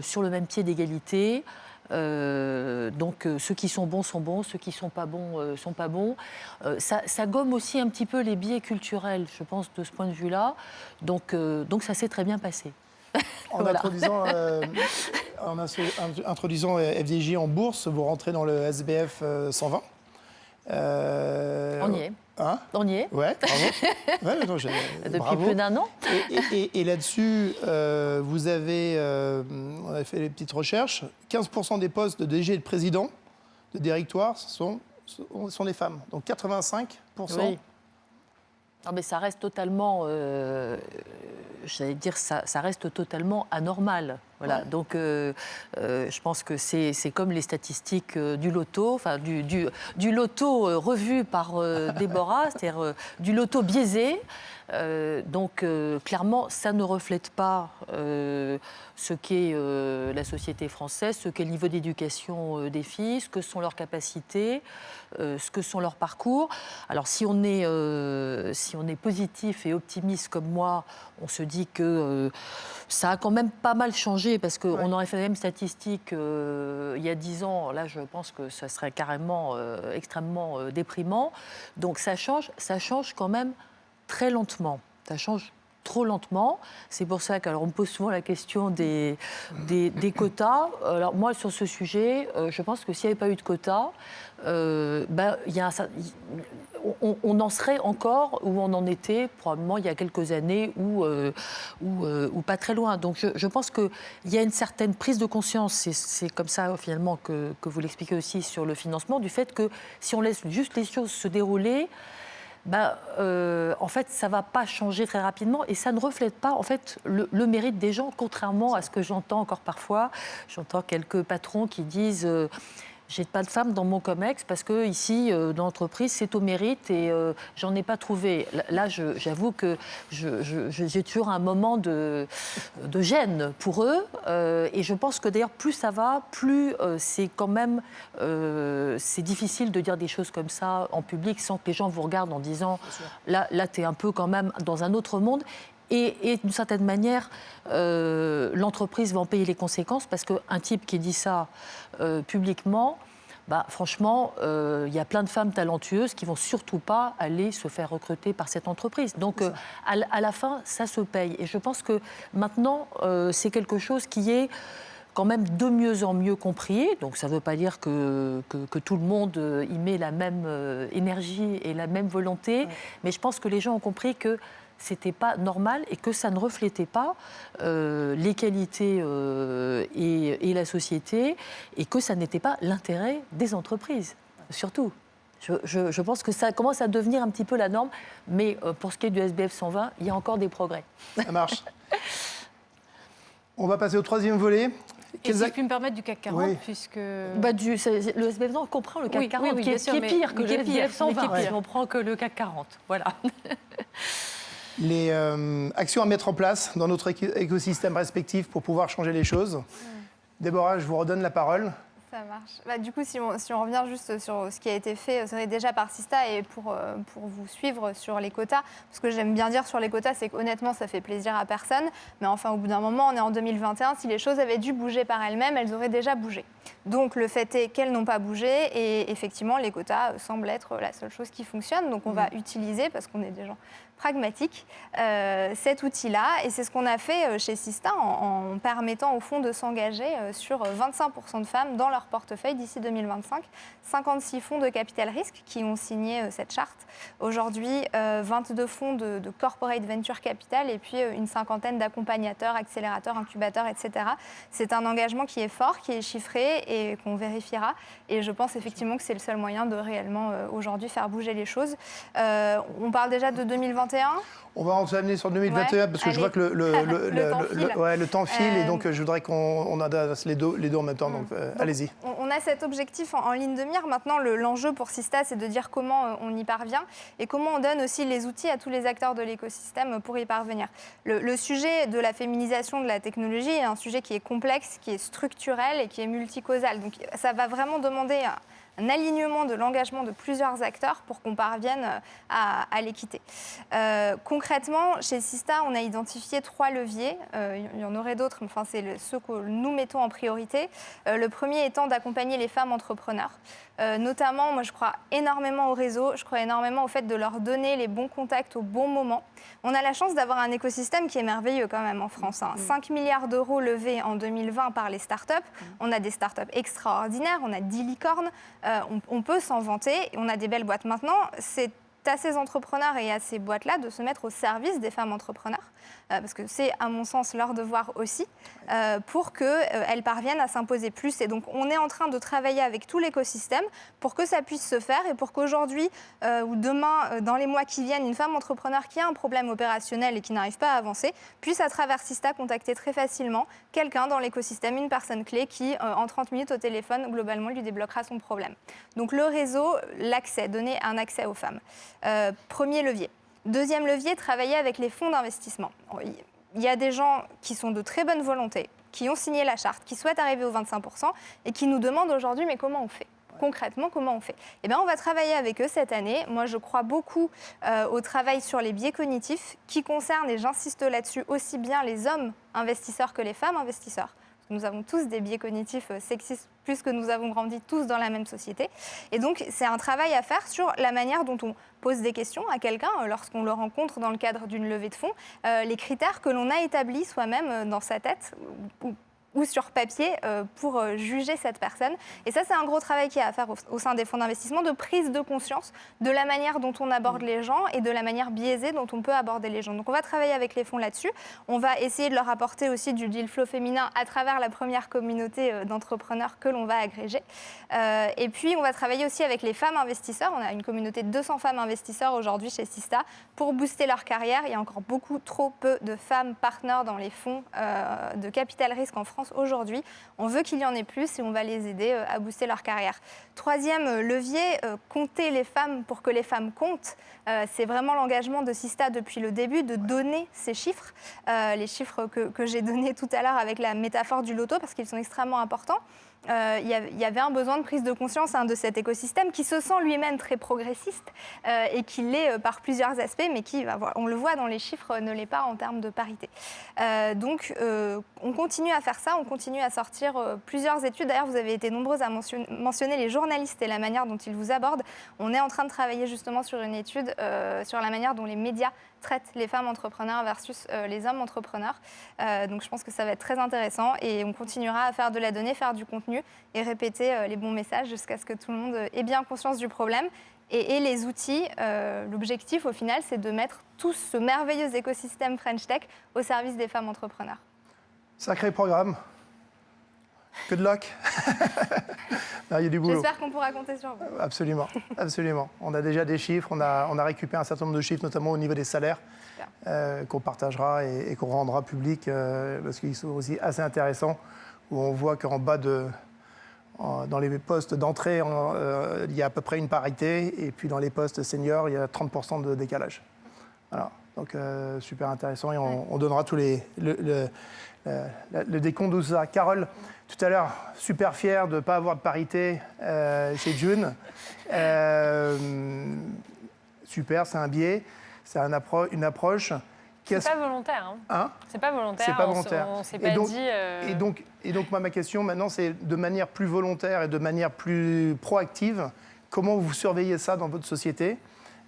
pied d'égalité. Donc ceux qui sont bons, ceux qui ne sont pas bons, sont pas bons. Ça gomme aussi un petit peu les biais culturels, je pense, de ce point de vue-là. Donc ça s'est très bien passé. En introduisant FDJ en bourse, vous rentrez dans le SBF 120. On y est. Hein? On y est. Ouais, bravo. Ouais, non, depuis plus d'un an. Et là-dessus, vous avez, on a fait les petites recherches, 15% des postes de DG et de président de directoire sont des femmes. Donc 85%. Oui. Non, mais ça reste totalement, j'allais dire, ça reste totalement anormal. Voilà. Ouais. Donc, je pense que c'est comme les statistiques du loto, enfin du loto revu par Déborah, c'est-à-dire du loto biaisé. Donc, clairement, ça ne reflète pas ce qu'est la société française, ce qu'est le niveau d'éducation des filles, ce que sont leurs capacités, ce que sont leurs parcours. Alors, si on est positif et optimiste comme moi, on se dit que ça a quand même pas mal changé, parce qu'on aurait fait la même statistique il y a 10 ans. Là, je pense que ça serait carrément extrêmement déprimant. Donc, ça change quand même très lentement. Ça change trop lentement. C'est pour ça qu'on me pose souvent la question des quotas. Alors moi, sur ce sujet, je pense que s'il n'y avait pas eu de quotas, on en serait encore où on en était probablement il y a quelques années ou pas très loin. Donc je pense qu'il y a une certaine prise de conscience, c'est comme ça finalement que vous l'expliquez aussi sur le financement, du fait que si on laisse juste les choses se dérouler, en fait, ça ne va pas changer très rapidement et ça ne reflète pas en fait, le mérite des gens, contrairement à ce que j'entends encore parfois. J'entends quelques patrons qui disent j'ai pas de femmes dans mon COMEX parce que ici, dans l'entreprise, c'est au mérite et j'en ai pas trouvé. Là, j'avoue que j'ai toujours un moment de gêne pour eux. Et je pense que d'ailleurs, plus ça va, plus c'est quand même c'est difficile de dire des choses comme ça en public sans que les gens vous regardent en disant là tu es un peu quand même dans un autre monde. Et d'une certaine manière, l'entreprise va en payer les conséquences parce qu'un type qui dit ça publiquement, franchement, il y a plein de femmes talentueuses qui ne vont surtout pas aller se faire recruter par cette entreprise. Donc, à la fin, ça se paye. Et je pense que maintenant, c'est quelque chose qui est quand même de mieux en mieux compris. Donc, ça ne veut pas dire que tout le monde y met la même énergie et la même volonté. Mais je pense que les gens ont compris que c'était pas normal et que ça ne reflétait pas les qualités et la société et que ça n'était pas l'intérêt des entreprises, surtout. Je pense que ça commence à devenir un petit peu la norme, mais pour ce qui est du SBF 120, il y a encore des progrès. Ça marche. On va passer au troisième volet. Et si je puis me permettre du CAC 40, puisque... Le SBF 100, on comprend le CAC 40, qui est pire que le SBF 120, si on prend que le CAC 40. Voilà. Les actions à mettre en place dans notre écosystème respectif pour pouvoir changer les choses. Déborah, je vous redonne la parole. Ça marche. Du coup, si on revient juste sur ce qui a été fait, c'est déjà par Sista et pour vous suivre sur les quotas, ce que j'aime bien dire sur les quotas, c'est qu'honnêtement, ça fait plaisir à personne. Mais enfin, au bout d'un moment, on est en 2021, si les choses avaient dû bouger par elles-mêmes, elles auraient déjà bougé. Donc, le fait est qu'elles n'ont pas bougé et effectivement, les quotas semblent être la seule chose qui fonctionne. Donc, on va utiliser, parce qu'on est des gens pragmatiques, cet outil-là. Et c'est ce qu'on a fait chez Sista en permettant au fond de s'engager sur 25% de femmes dans leur portefeuille d'ici 2025. 56 fonds de capital risque qui ont signé cette charte. Aujourd'hui, 22 fonds de corporate venture capital et puis une cinquantaine d'accompagnateurs, accélérateurs, incubateurs, etc. C'est un engagement qui est fort, qui est chiffré et qu'on vérifiera. Et je pense effectivement que c'est le seul moyen de réellement aujourd'hui faire bouger les choses. On parle déjà de 2021. On va en amener sur 2021 parce que je vois que le temps file et donc je voudrais qu'on adresse les deux en même temps. Donc, allez-y. On a cet objectif en ligne de mire. Maintenant, l'enjeu pour Sista, c'est de dire comment on y parvient et comment on donne aussi les outils à tous les acteurs de l'écosystème pour y parvenir. Le sujet de la féminisation de la technologie est un sujet qui est complexe, qui est structurel et qui est multicausal. Donc ça va vraiment demander un alignement de l'engagement de plusieurs acteurs pour qu'on parvienne à l'équité. Concrètement, chez Sista, on a identifié 3 leviers. Il y en aurait d'autres, mais enfin, c'est ceux que nous mettons en priorité. Le premier étant d'accompagner les femmes entrepreneurs. Notamment, moi, je crois énormément au réseau, je crois énormément au fait de leur donner les bons contacts au bon moment. On a la chance d'avoir un écosystème qui est merveilleux quand même en France. 5 milliards d'euros levés en 2020 par les startups. On a des startups extraordinaires, on a 10 licornes. On peut s'en vanter, on a des belles boîtes. Maintenant, c'est à ces entrepreneurs et à ces boîtes-là de se mettre au service des femmes entrepreneurs, parce que c'est, à mon sens, leur devoir aussi, pour qu'elles parviennent à s'imposer plus. Et donc, on est en train de travailler avec tout l'écosystème pour que ça puisse se faire et pour qu'aujourd'hui ou demain, dans les mois qui viennent, une femme entrepreneur qui a un problème opérationnel et qui n'arrive pas à avancer puisse, à travers Sista, contacter très facilement quelqu'un dans l'écosystème, une personne clé qui, en 30 minutes au téléphone, globalement, lui débloquera son problème. Donc, le réseau, l'accès, donner un accès aux femmes. Premier levier. Deuxième levier, travailler avec les fonds d'investissement. Il y a des gens qui sont de très bonne volonté, qui ont signé la charte, qui souhaitent arriver aux 25% et qui nous demandent aujourd'hui, mais comment on fait ? Concrètement, comment on fait ? Eh bien, on va travailler avec eux cette année. Moi, je crois beaucoup au travail sur les biais cognitifs qui concernent, et j'insiste là-dessus, aussi bien les hommes investisseurs que les femmes investisseurs. Nous avons tous des biais cognitifs sexistes puisque nous avons grandi tous dans la même société. Et donc, c'est un travail à faire sur la manière dont on pose des questions à quelqu'un lorsqu'on le rencontre dans le cadre d'une levée de fonds, les critères que l'on a établis soi-même dans sa tête ou sur papier pour juger cette personne. Et ça, c'est un gros travail qu'il y a à faire au sein des fonds d'investissement, de prise de conscience de la manière dont on aborde les gens et de la manière biaisée dont on peut aborder les gens. Donc, on va travailler avec les fonds là-dessus. On va essayer de leur apporter aussi du deal flow féminin à travers la première communauté d'entrepreneurs que l'on va agréger. Et puis, on va travailler aussi avec les femmes investisseurs. On a une communauté de 200 femmes investisseurs aujourd'hui chez Sista pour booster leur carrière. Il y a encore beaucoup trop peu de femmes partenaires dans les fonds de capital risque en France. France aujourd'hui. On veut qu'il y en ait plus et on va les aider à booster leur carrière. Troisième levier, compter les femmes pour que les femmes comptent. C'est vraiment l'engagement de Sista depuis le début de donner ces chiffres, les chiffres que j'ai donnés tout à l'heure avec la métaphore du loto parce qu'ils sont extrêmement importants. Il y avait un besoin de prise de conscience de cet écosystème qui se sent lui-même très progressiste et qui l'est par plusieurs aspects, mais qui, on le voit dans les chiffres, ne l'est pas en termes de parité. Donc, on continue à faire ça, on continue à sortir plusieurs études. D'ailleurs, vous avez été nombreuses à mentionner les journalistes et la manière dont ils vous abordent. On est en train de travailler justement sur une étude sur la manière dont les médias traitent les femmes entrepreneurs versus les hommes entrepreneurs. Donc je pense que ça va être très intéressant et on continuera à faire de la donnée, faire du contenu et répéter les bons messages jusqu'à ce que tout le monde ait bien conscience du problème. Et les outils, l'objectif au final, c'est de mettre tout ce merveilleux écosystème French Tech au service des femmes entrepreneurs. Sacré programme. Good luck. Non, il y a du boulot. J'espère qu'on pourra compter sur vous. Absolument, absolument. On a déjà des chiffres, on a récupéré un certain nombre de chiffres, notamment au niveau des salaires, qu'on partagera et qu'on rendra public, parce qu'ils sont aussi assez intéressants, où on voit qu'en bas dans les postes d'entrée, il y a à peu près une parité, et puis dans les postes seniors, il y a 30% de décalage. Voilà. Donc, super intéressant, et on donnera tous le décompte de tout ça. Carole, tout à l'heure, super fière de ne pas avoir de parité chez June. Super, c'est un biais, c'est une approche. C'est pas volontaire. Hein c'est pas volontaire. C'est pas volontaire. On s'est pas dit. Et donc, moi, ma question maintenant, c'est de manière plus volontaire et de manière plus proactive, comment vous surveillez ça dans votre société ?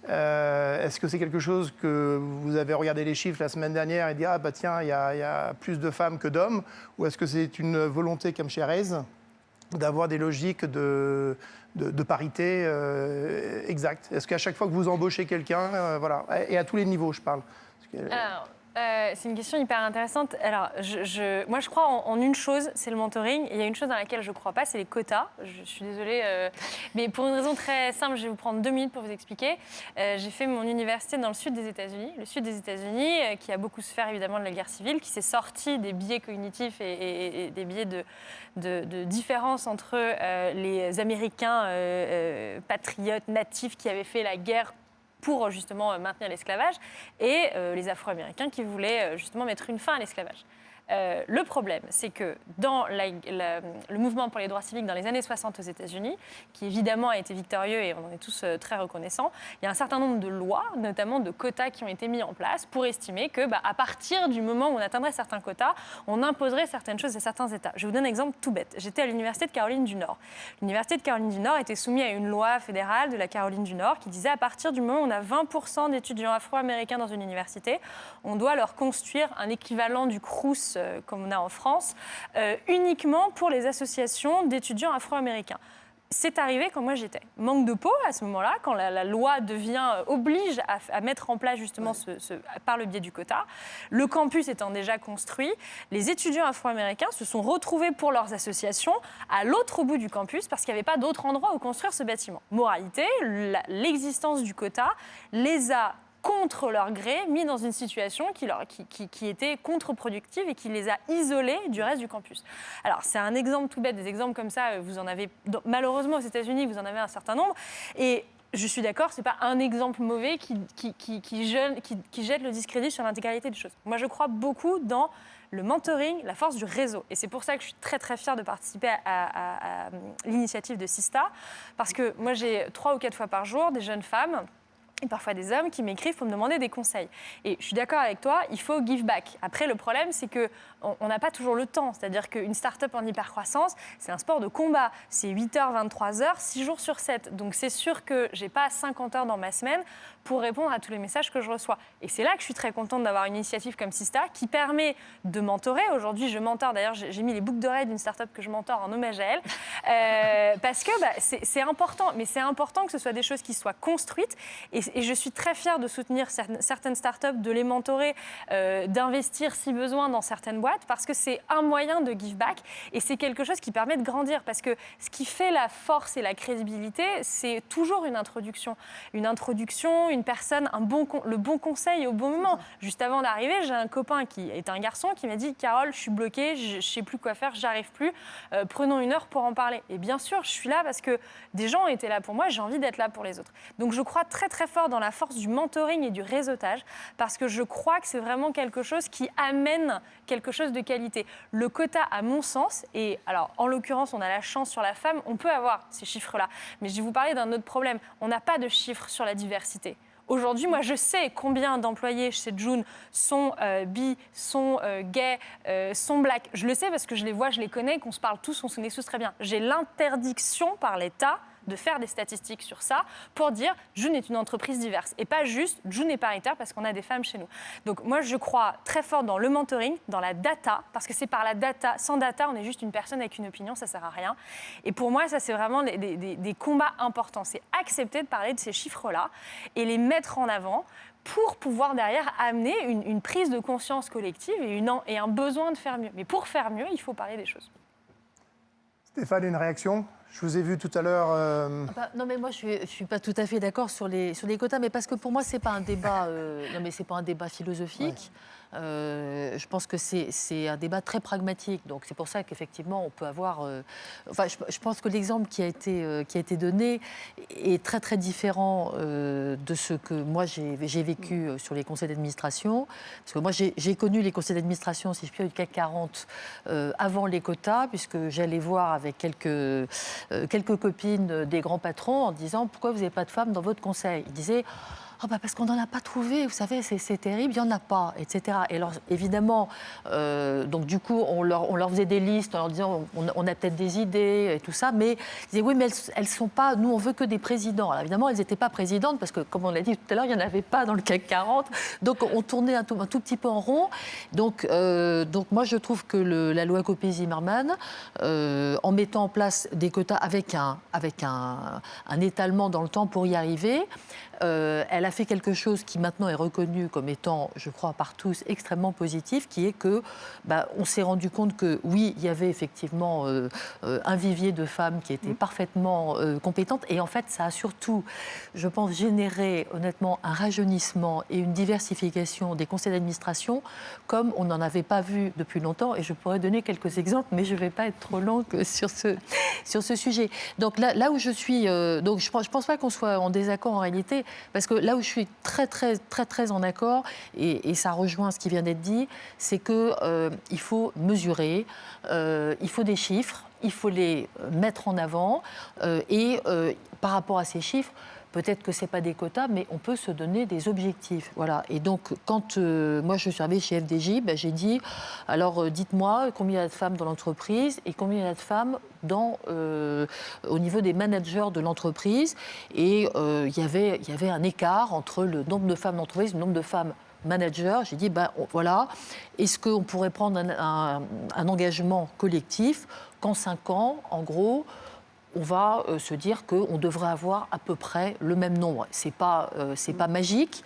Est-ce que c'est quelque chose que vous avez regardé les chiffres la semaine dernière et dit ah bah tiens il y a plus de femmes que d'hommes, ou est-ce que c'est une volonté comme chez Raise d'avoir des logiques de parité exacte? Est-ce qu'à chaque fois que vous embauchez quelqu'un, voilà, et à tous les niveaux je parle. Alors, c'est une question hyper intéressante. Alors, moi, je crois en une chose, c'est le mentoring. Et il y a une chose dans laquelle je ne crois pas, c'est les quotas. Je suis désolée, mais pour une raison très simple, je vais vous prendre 2 minutes pour vous expliquer. J'ai fait mon université dans le sud des États-Unis. Le sud des États-Unis, qui a beaucoup souffert évidemment de la guerre civile, qui s'est sorti des biais cognitifs et des biais de différence entre les Américains patriotes natifs qui avaient fait la guerre pour justement maintenir l'esclavage, et les Afro-Américains qui voulaient justement mettre une fin à l'esclavage. Le problème, c'est que dans le mouvement pour les droits civiques dans les années 60 aux États-Unis, qui évidemment a été victorieux et on en est tous très reconnaissants, il y a un certain nombre de lois, notamment de quotas qui ont été mis en place pour estimer que, à partir du moment où on atteindrait certains quotas, on imposerait certaines choses à certains États. Je vous donne un exemple tout bête. J'étais à l'Université de Caroline du Nord. L'Université de Caroline du Nord était soumise à une loi fédérale de la Caroline du Nord qui disait à partir du moment où on a 20% d'étudiants afro-américains dans une université, on doit leur construire un équivalent du Crous comme on a en France, uniquement pour les associations d'étudiants afro-américains. C'est arrivé quand moi j'étais. Manque de peau à ce moment-là, quand la loi oblige à mettre en place justement par le biais du quota. Le campus étant déjà construit, les étudiants afro-américains se sont retrouvés pour leurs associations à l'autre bout du campus parce qu'il n'y avait pas d'autre endroit où construire ce bâtiment. Moralité, l'existence du quota les a contre leur gré, mis dans une situation qui était contre-productive et qui les a isolés du reste du campus. Alors, c'est un exemple tout bête, des exemples comme ça, vous en avez, malheureusement aux États-Unis, vous en avez un certain nombre. Et je suis d'accord, ce n'est pas un exemple mauvais qui jette le discrédit sur l'intégralité des choses. Moi, je crois beaucoup dans le mentoring, la force du réseau. Et c'est pour ça que je suis très, très fière de participer à l'initiative de Sista, parce que moi, j'ai 3 ou 4 fois par jour des jeunes femmes et parfois des hommes qui m'écrivent pour me demander des conseils. Et je suis d'accord avec toi, il faut give back. Après, le problème, c'est qu'on n'a pas toujours le temps. C'est-à-dire qu'une start-up en hypercroissance, c'est un sport de combat. C'est 8h, 23h, 6 jours sur 7. Donc, c'est sûr que je n'ai pas 50 heures dans ma semaine pour répondre à tous les messages que je reçois. Et c'est là que je suis très contente d'avoir une initiative comme Sista qui permet de mentorer. Aujourd'hui, je mentore. D'ailleurs, j'ai mis les boucles d'oreilles d'une start-up que je mentore en hommage à elle. Parce que c'est important. Mais c'est important que ce soit des choses qui soient construites. Et Et je suis très fière de soutenir certaines startups, de les mentorer, d'investir si besoin dans certaines boîtes, parce que c'est un moyen de give back et c'est quelque chose qui permet de grandir. Parce que ce qui fait la force et la crédibilité, c'est toujours une introduction. Une personne, le bon conseil au bon moment. Juste avant d'arriver, j'ai un copain qui est un garçon qui m'a dit « Carole, je suis bloquée, je ne sais plus quoi faire, j'arrive plus. Prenons une heure pour en parler. » Et bien sûr, je suis là parce que des gens étaient là pour moi, j'ai envie d'être là pour les autres. Donc je crois très très fort dans la force du mentoring et du réseautage parce que je crois que c'est vraiment quelque chose qui amène quelque chose de qualité. Le quota, à mon sens, et alors en l'occurrence, on a la chance sur la femme, on peut avoir ces chiffres-là. Mais je vais vous parler d'un autre problème. On n'a pas de chiffres sur la diversité. Aujourd'hui, moi, je sais combien d'employés chez June sont bi, sont gays, sont black. Je le sais parce que je les vois, je les connais, qu'on se parle tous, on se connaît tous très bien. J'ai l'interdiction par l'État de faire des statistiques sur ça pour dire June est une entreprise diverse et pas juste June est paritaire parce qu'on a des femmes chez nous. Donc moi je crois très fort dans le mentoring, dans la data, parce que c'est par la data, sans data on est juste une personne avec une opinion, ça sert à rien. Et pour moi ça c'est vraiment des combats importants, c'est accepter de parler de ces chiffres-là et les mettre en avant pour pouvoir derrière amener une prise de conscience collective et un besoin de faire mieux. Mais pour faire mieux, il faut parler des choses. Stéphane, une réaction? Je vous ai vu tout à l'heure. Non, mais moi, je ne suis pas tout à fait d'accord sur les quotas, mais parce que pour moi, ce n'est pas un débat, non, mais c'est pas un débat philosophique. Je pense que c'est un débat très pragmatique. Donc, c'est pour ça qu'effectivement, on peut avoir... Enfin, je pense que l'exemple qui a été donné est très, très différent de ce que moi, j'ai vécu sur les conseils d'administration. Parce que moi, j'ai connu les conseils d'administration, si je puis dire, du CAC 40 avant les quotas, puisque j'allais voir avec quelques copines des grands patrons en disant « Pourquoi vous n'avez pas de femmes dans votre conseil ?» Ils disaient « Oh bah parce qu'on n'en a pas trouvé, vous savez, c'est terrible, il n'y en a pas, etc. » Et alors, évidemment, donc du coup, on leur faisait des listes en leur disant on a peut-être des idées et tout ça, mais ils disaient oui, mais elles sont pas, nous on veut que des présidents. Alors évidemment, elles n'étaient pas présidentes parce que, comme on l'a dit tout à l'heure, il n'y en avait pas dans le CAC 40. Donc on tournait un tout petit peu en rond. Donc moi, je trouve que la loi Copé-Zimmermann, en mettant en place des quotas avec un étalement dans le temps pour y arriver, elle a fait quelque chose qui maintenant est reconnu comme étant, je crois, par tous extrêmement positif, qui est que on s'est rendu compte que oui, il y avait effectivement un vivier de femmes qui étaient parfaitement compétentes, et en fait, ça a surtout, je pense, généré honnêtement un rajeunissement et une diversification des conseils d'administration comme on n'en avait pas vu depuis longtemps. Et je pourrais donner quelques exemples, mais je ne vais pas être trop longue sur ce sujet. Donc là où je suis, donc je pense pas qu'on soit en désaccord en réalité. Parce que là où je suis très en accord, et ça rejoint ce qui vient d'être dit, c'est qu'il faut mesurer, il faut des chiffres, il faut les mettre en avant, et par rapport à ces chiffres, peut-être que ce n'est pas des quotas, mais on peut se donner des objectifs. Voilà. Et donc, quand moi je suis arrivée chez FDJ, j'ai dit, alors dites-moi combien il y a de femmes dans l'entreprise et combien il y a de femmes au niveau des managers de l'entreprise. Et il y avait un écart entre le nombre de femmes d'entreprise et le nombre de femmes managers. J'ai dit, voilà, est-ce qu'on pourrait prendre un engagement collectif qu'en 5 ans, en gros, on va se dire qu'on devrait avoir à peu près le même nombre. C'est pas magique,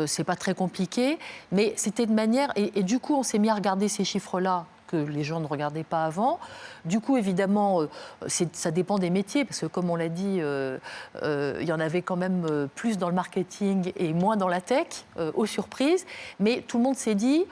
c'est pas très compliqué, mais c'était de manière... Et du coup, on s'est mis à regarder ces chiffres-là que les gens ne regardaient pas avant. Du coup, évidemment, ça dépend des métiers, parce que comme on l'a dit, il y en avait quand même plus dans le marketing et moins dans la tech, aux surprises. Mais tout le monde s'est dit...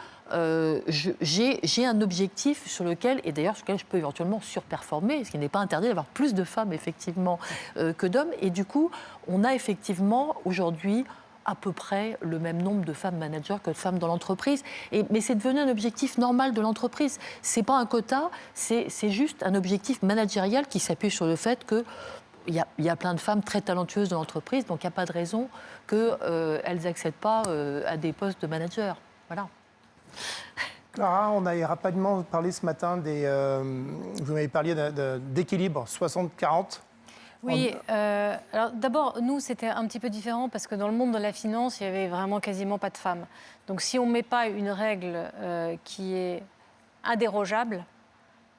j'ai un objectif sur lequel, et d'ailleurs sur lequel je peux éventuellement surperformer, ce qui n'est pas interdit d'avoir plus de femmes effectivement que d'hommes. Et du coup, on a effectivement aujourd'hui à peu près le même nombre de femmes managers que de femmes dans l'entreprise. Mais c'est devenu un objectif normal de l'entreprise. C'est pas un quota, c'est juste un objectif managérial qui s'appuie sur le fait que il y a plein de femmes très talentueuses dans l'entreprise, donc il n'y a pas de raison qu'elles n'accèdent pas à des postes de manager. Voilà. Clara, on a rapidement parlé ce matin vous m'avez parlé d'équilibre 60-40. Oui, alors d'abord, nous, c'était un petit peu différent parce que dans le monde de la finance, il n'y avait vraiment quasiment pas de femmes. Donc si on ne met pas une règle qui est indérogeable,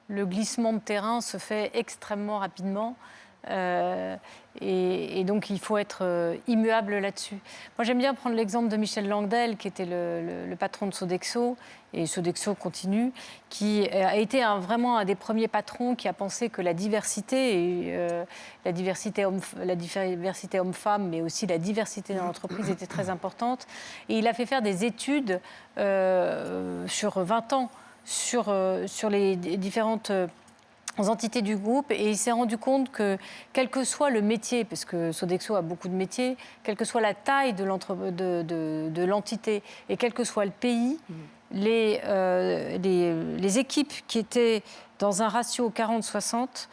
le glissement de terrain se fait extrêmement rapidement. Et donc, il faut être immuable là-dessus. Moi, j'aime bien prendre l'exemple de Michel Langdel, qui était le patron de Sodexo, et Sodexo continue, qui a été vraiment un des premiers patrons qui a pensé que la diversité, la diversité homme-femme, mais aussi la diversité dans l'entreprise était très importante. Et il a fait faire des études sur 20 ans sur les différentes entités du groupe, et il s'est rendu compte que, quel que soit le métier, parce que Sodexo a beaucoup de métiers, quelle que soit la taille de l'entité et quel que soit le pays, les équipes qui étaient dans un ratio 40-60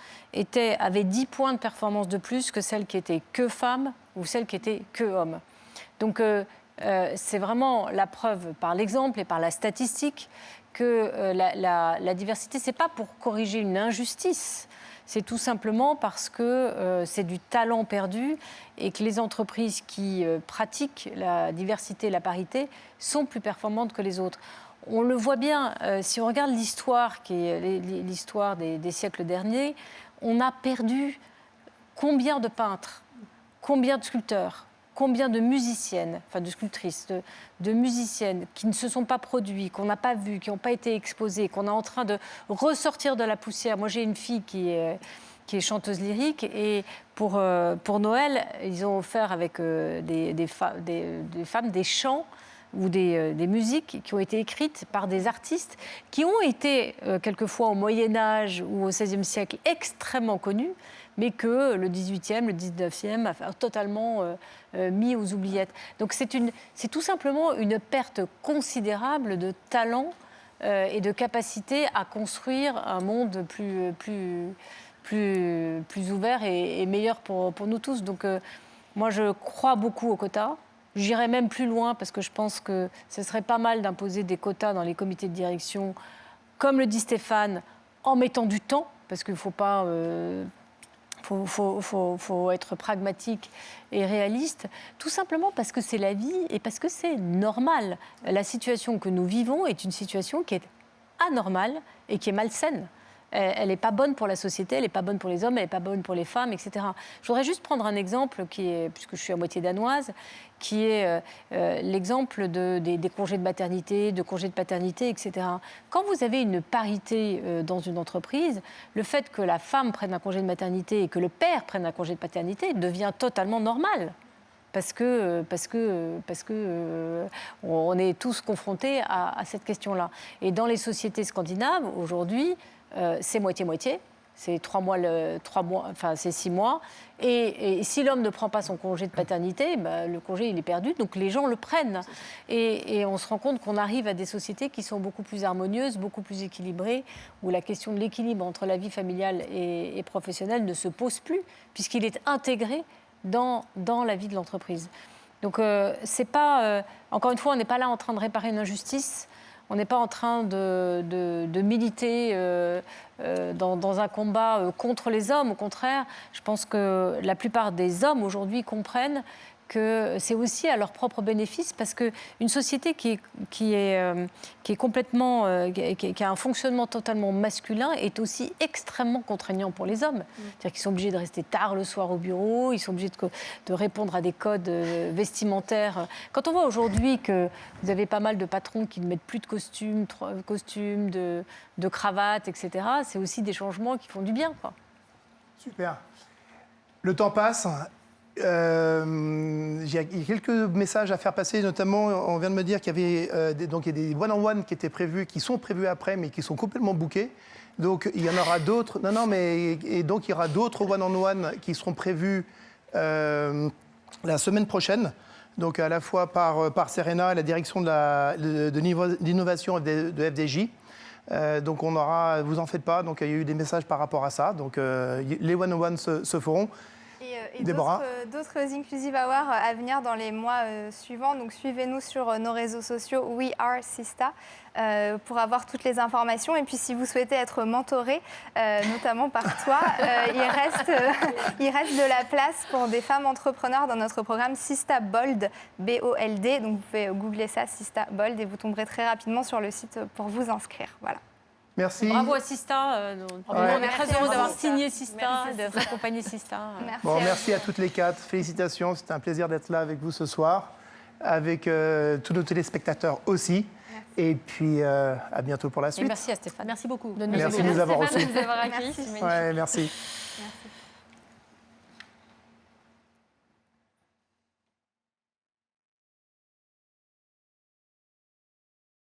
avaient 10 points de performance de plus que celles qui étaient que femmes ou celles qui étaient que hommes. Donc c'est vraiment la preuve par l'exemple et par la statistique que la diversité, ce n'est pas pour corriger une injustice, c'est tout simplement parce que c'est du talent perdu et que les entreprises qui pratiquent la diversité et la parité sont plus performantes que les autres. On le voit bien, si on regarde l'histoire, qui est l'histoire des siècles derniers, on a perdu combien de peintres, combien de sculpteurs, combien de musiciennes, enfin de sculptrices, de musiciennes qui ne se sont pas produits, qu'on n'a pas vues, qui n'ont pas été exposées, qu'on est en train de ressortir de la poussière. Moi, j'ai une fille qui est chanteuse lyrique, et pour Noël, ils ont offert avec des femmes des chants ou des musiques qui ont été écrites par des artistes qui ont été quelquefois au Moyen-Âge ou au XVIe siècle extrêmement connus, mais que le XVIIIe, le XIXe a totalement mis aux oubliettes. Donc c'est tout simplement une perte considérable de talent et de capacité à construire un monde plus ouvert et meilleur pour nous tous. Donc moi, je crois beaucoup aux quotas. J'irai même plus loin, parce que je pense que ce serait pas mal d'imposer des quotas dans les comités de direction, comme le dit Stéphane, en mettant du temps, parce qu'il ne faut pas... faut être pragmatique et réaliste, tout simplement parce que c'est la vie et parce que c'est normal. La situation que nous vivons est une situation qui est anormale et qui est malsaine. Elle n'est pas bonne pour la société, elle n'est pas bonne pour les hommes, elle n'est pas bonne pour les femmes, etc. Je voudrais juste prendre un exemple, puisque je suis à moitié danoise, qui est l'exemple des congés de maternité, de congés de paternité, etc. Quand vous avez une parité dans une entreprise, le fait que la femme prenne un congé de maternité et que le père prenne un congé de paternité devient totalement normal. Parce que on est tous confrontés à cette question-là. Et dans les sociétés scandinaves, aujourd'hui, c'est moitié-moitié. C'est 3 mois, enfin c'est 6 mois. Et si l'homme ne prend pas son congé de paternité, le congé il est perdu, donc les gens le prennent. Et on se rend compte qu'on arrive à des sociétés qui sont beaucoup plus harmonieuses, beaucoup plus équilibrées, où la question de l'équilibre entre la vie familiale et professionnelle ne se pose plus, puisqu'il est intégré dans la vie de l'entreprise. Donc c'est pas, encore une fois, on n'est pas là en train de réparer une injustice. On n'est pas en train de militer dans un combat contre les hommes. Au contraire, je pense que la plupart des hommes aujourd'hui comprennent que c'est aussi à leur propre bénéfice, parce qu'une société qui est complètement, qui a un fonctionnement totalement masculin est aussi extrêmement contraignant pour les hommes. C'est-à-dire qu'ils sont obligés de rester tard le soir au bureau, ils sont obligés de répondre à des codes vestimentaires. Quand on voit aujourd'hui que vous avez pas mal de patrons qui ne mettent plus de costumes, de cravates, etc., c'est aussi des changements qui font du bien, quoi. Super. Le temps passe. Il y a quelques messages à faire passer, notamment on vient de me dire qu'il y avait il y a des one-on-one qui étaient prévus, qui sont prévus après, mais qui sont complètement bookés. Donc il y en aura d'autres. Et donc il y aura d'autres one-on-one qui seront prévus la semaine prochaine. Donc à la fois par Serena, la direction d'innovation de FDJ. Donc on aura, vous en faites pas. Donc il y a eu des messages par rapport à ça. Donc les one-on-one se feront. Et d'autres Inclusive Awards à venir dans les mois suivants. Donc suivez-nous sur nos réseaux sociaux We Are Sista pour avoir toutes les informations. Et puis si vous souhaitez être mentoré, notamment par toi, il reste de la place pour des femmes entrepreneurs dans notre programme Sista Bold, B-O-L-D. Donc vous pouvez googler ça, Sista Bold, et vous tomberez très rapidement sur le site pour vous inscrire. Voilà. Merci. Bravo à Sista. On est Merci très heureux à d'avoir vous. signé Sista, Merci, d'avoir accompagné Sista. Merci, Bon, à merci vous. à toutes les 4. Félicitations. C'était un plaisir d'être là avec vous ce soir, avec tous nos téléspectateurs aussi. Et puis, à bientôt pour la Et suite. merci à Stéphane. Merci beaucoup. De nous Merci de aider. nous avoir Stéphane, reçus. de nous avoir accueillis. Merci. c'est magnifique. Ouais, merci.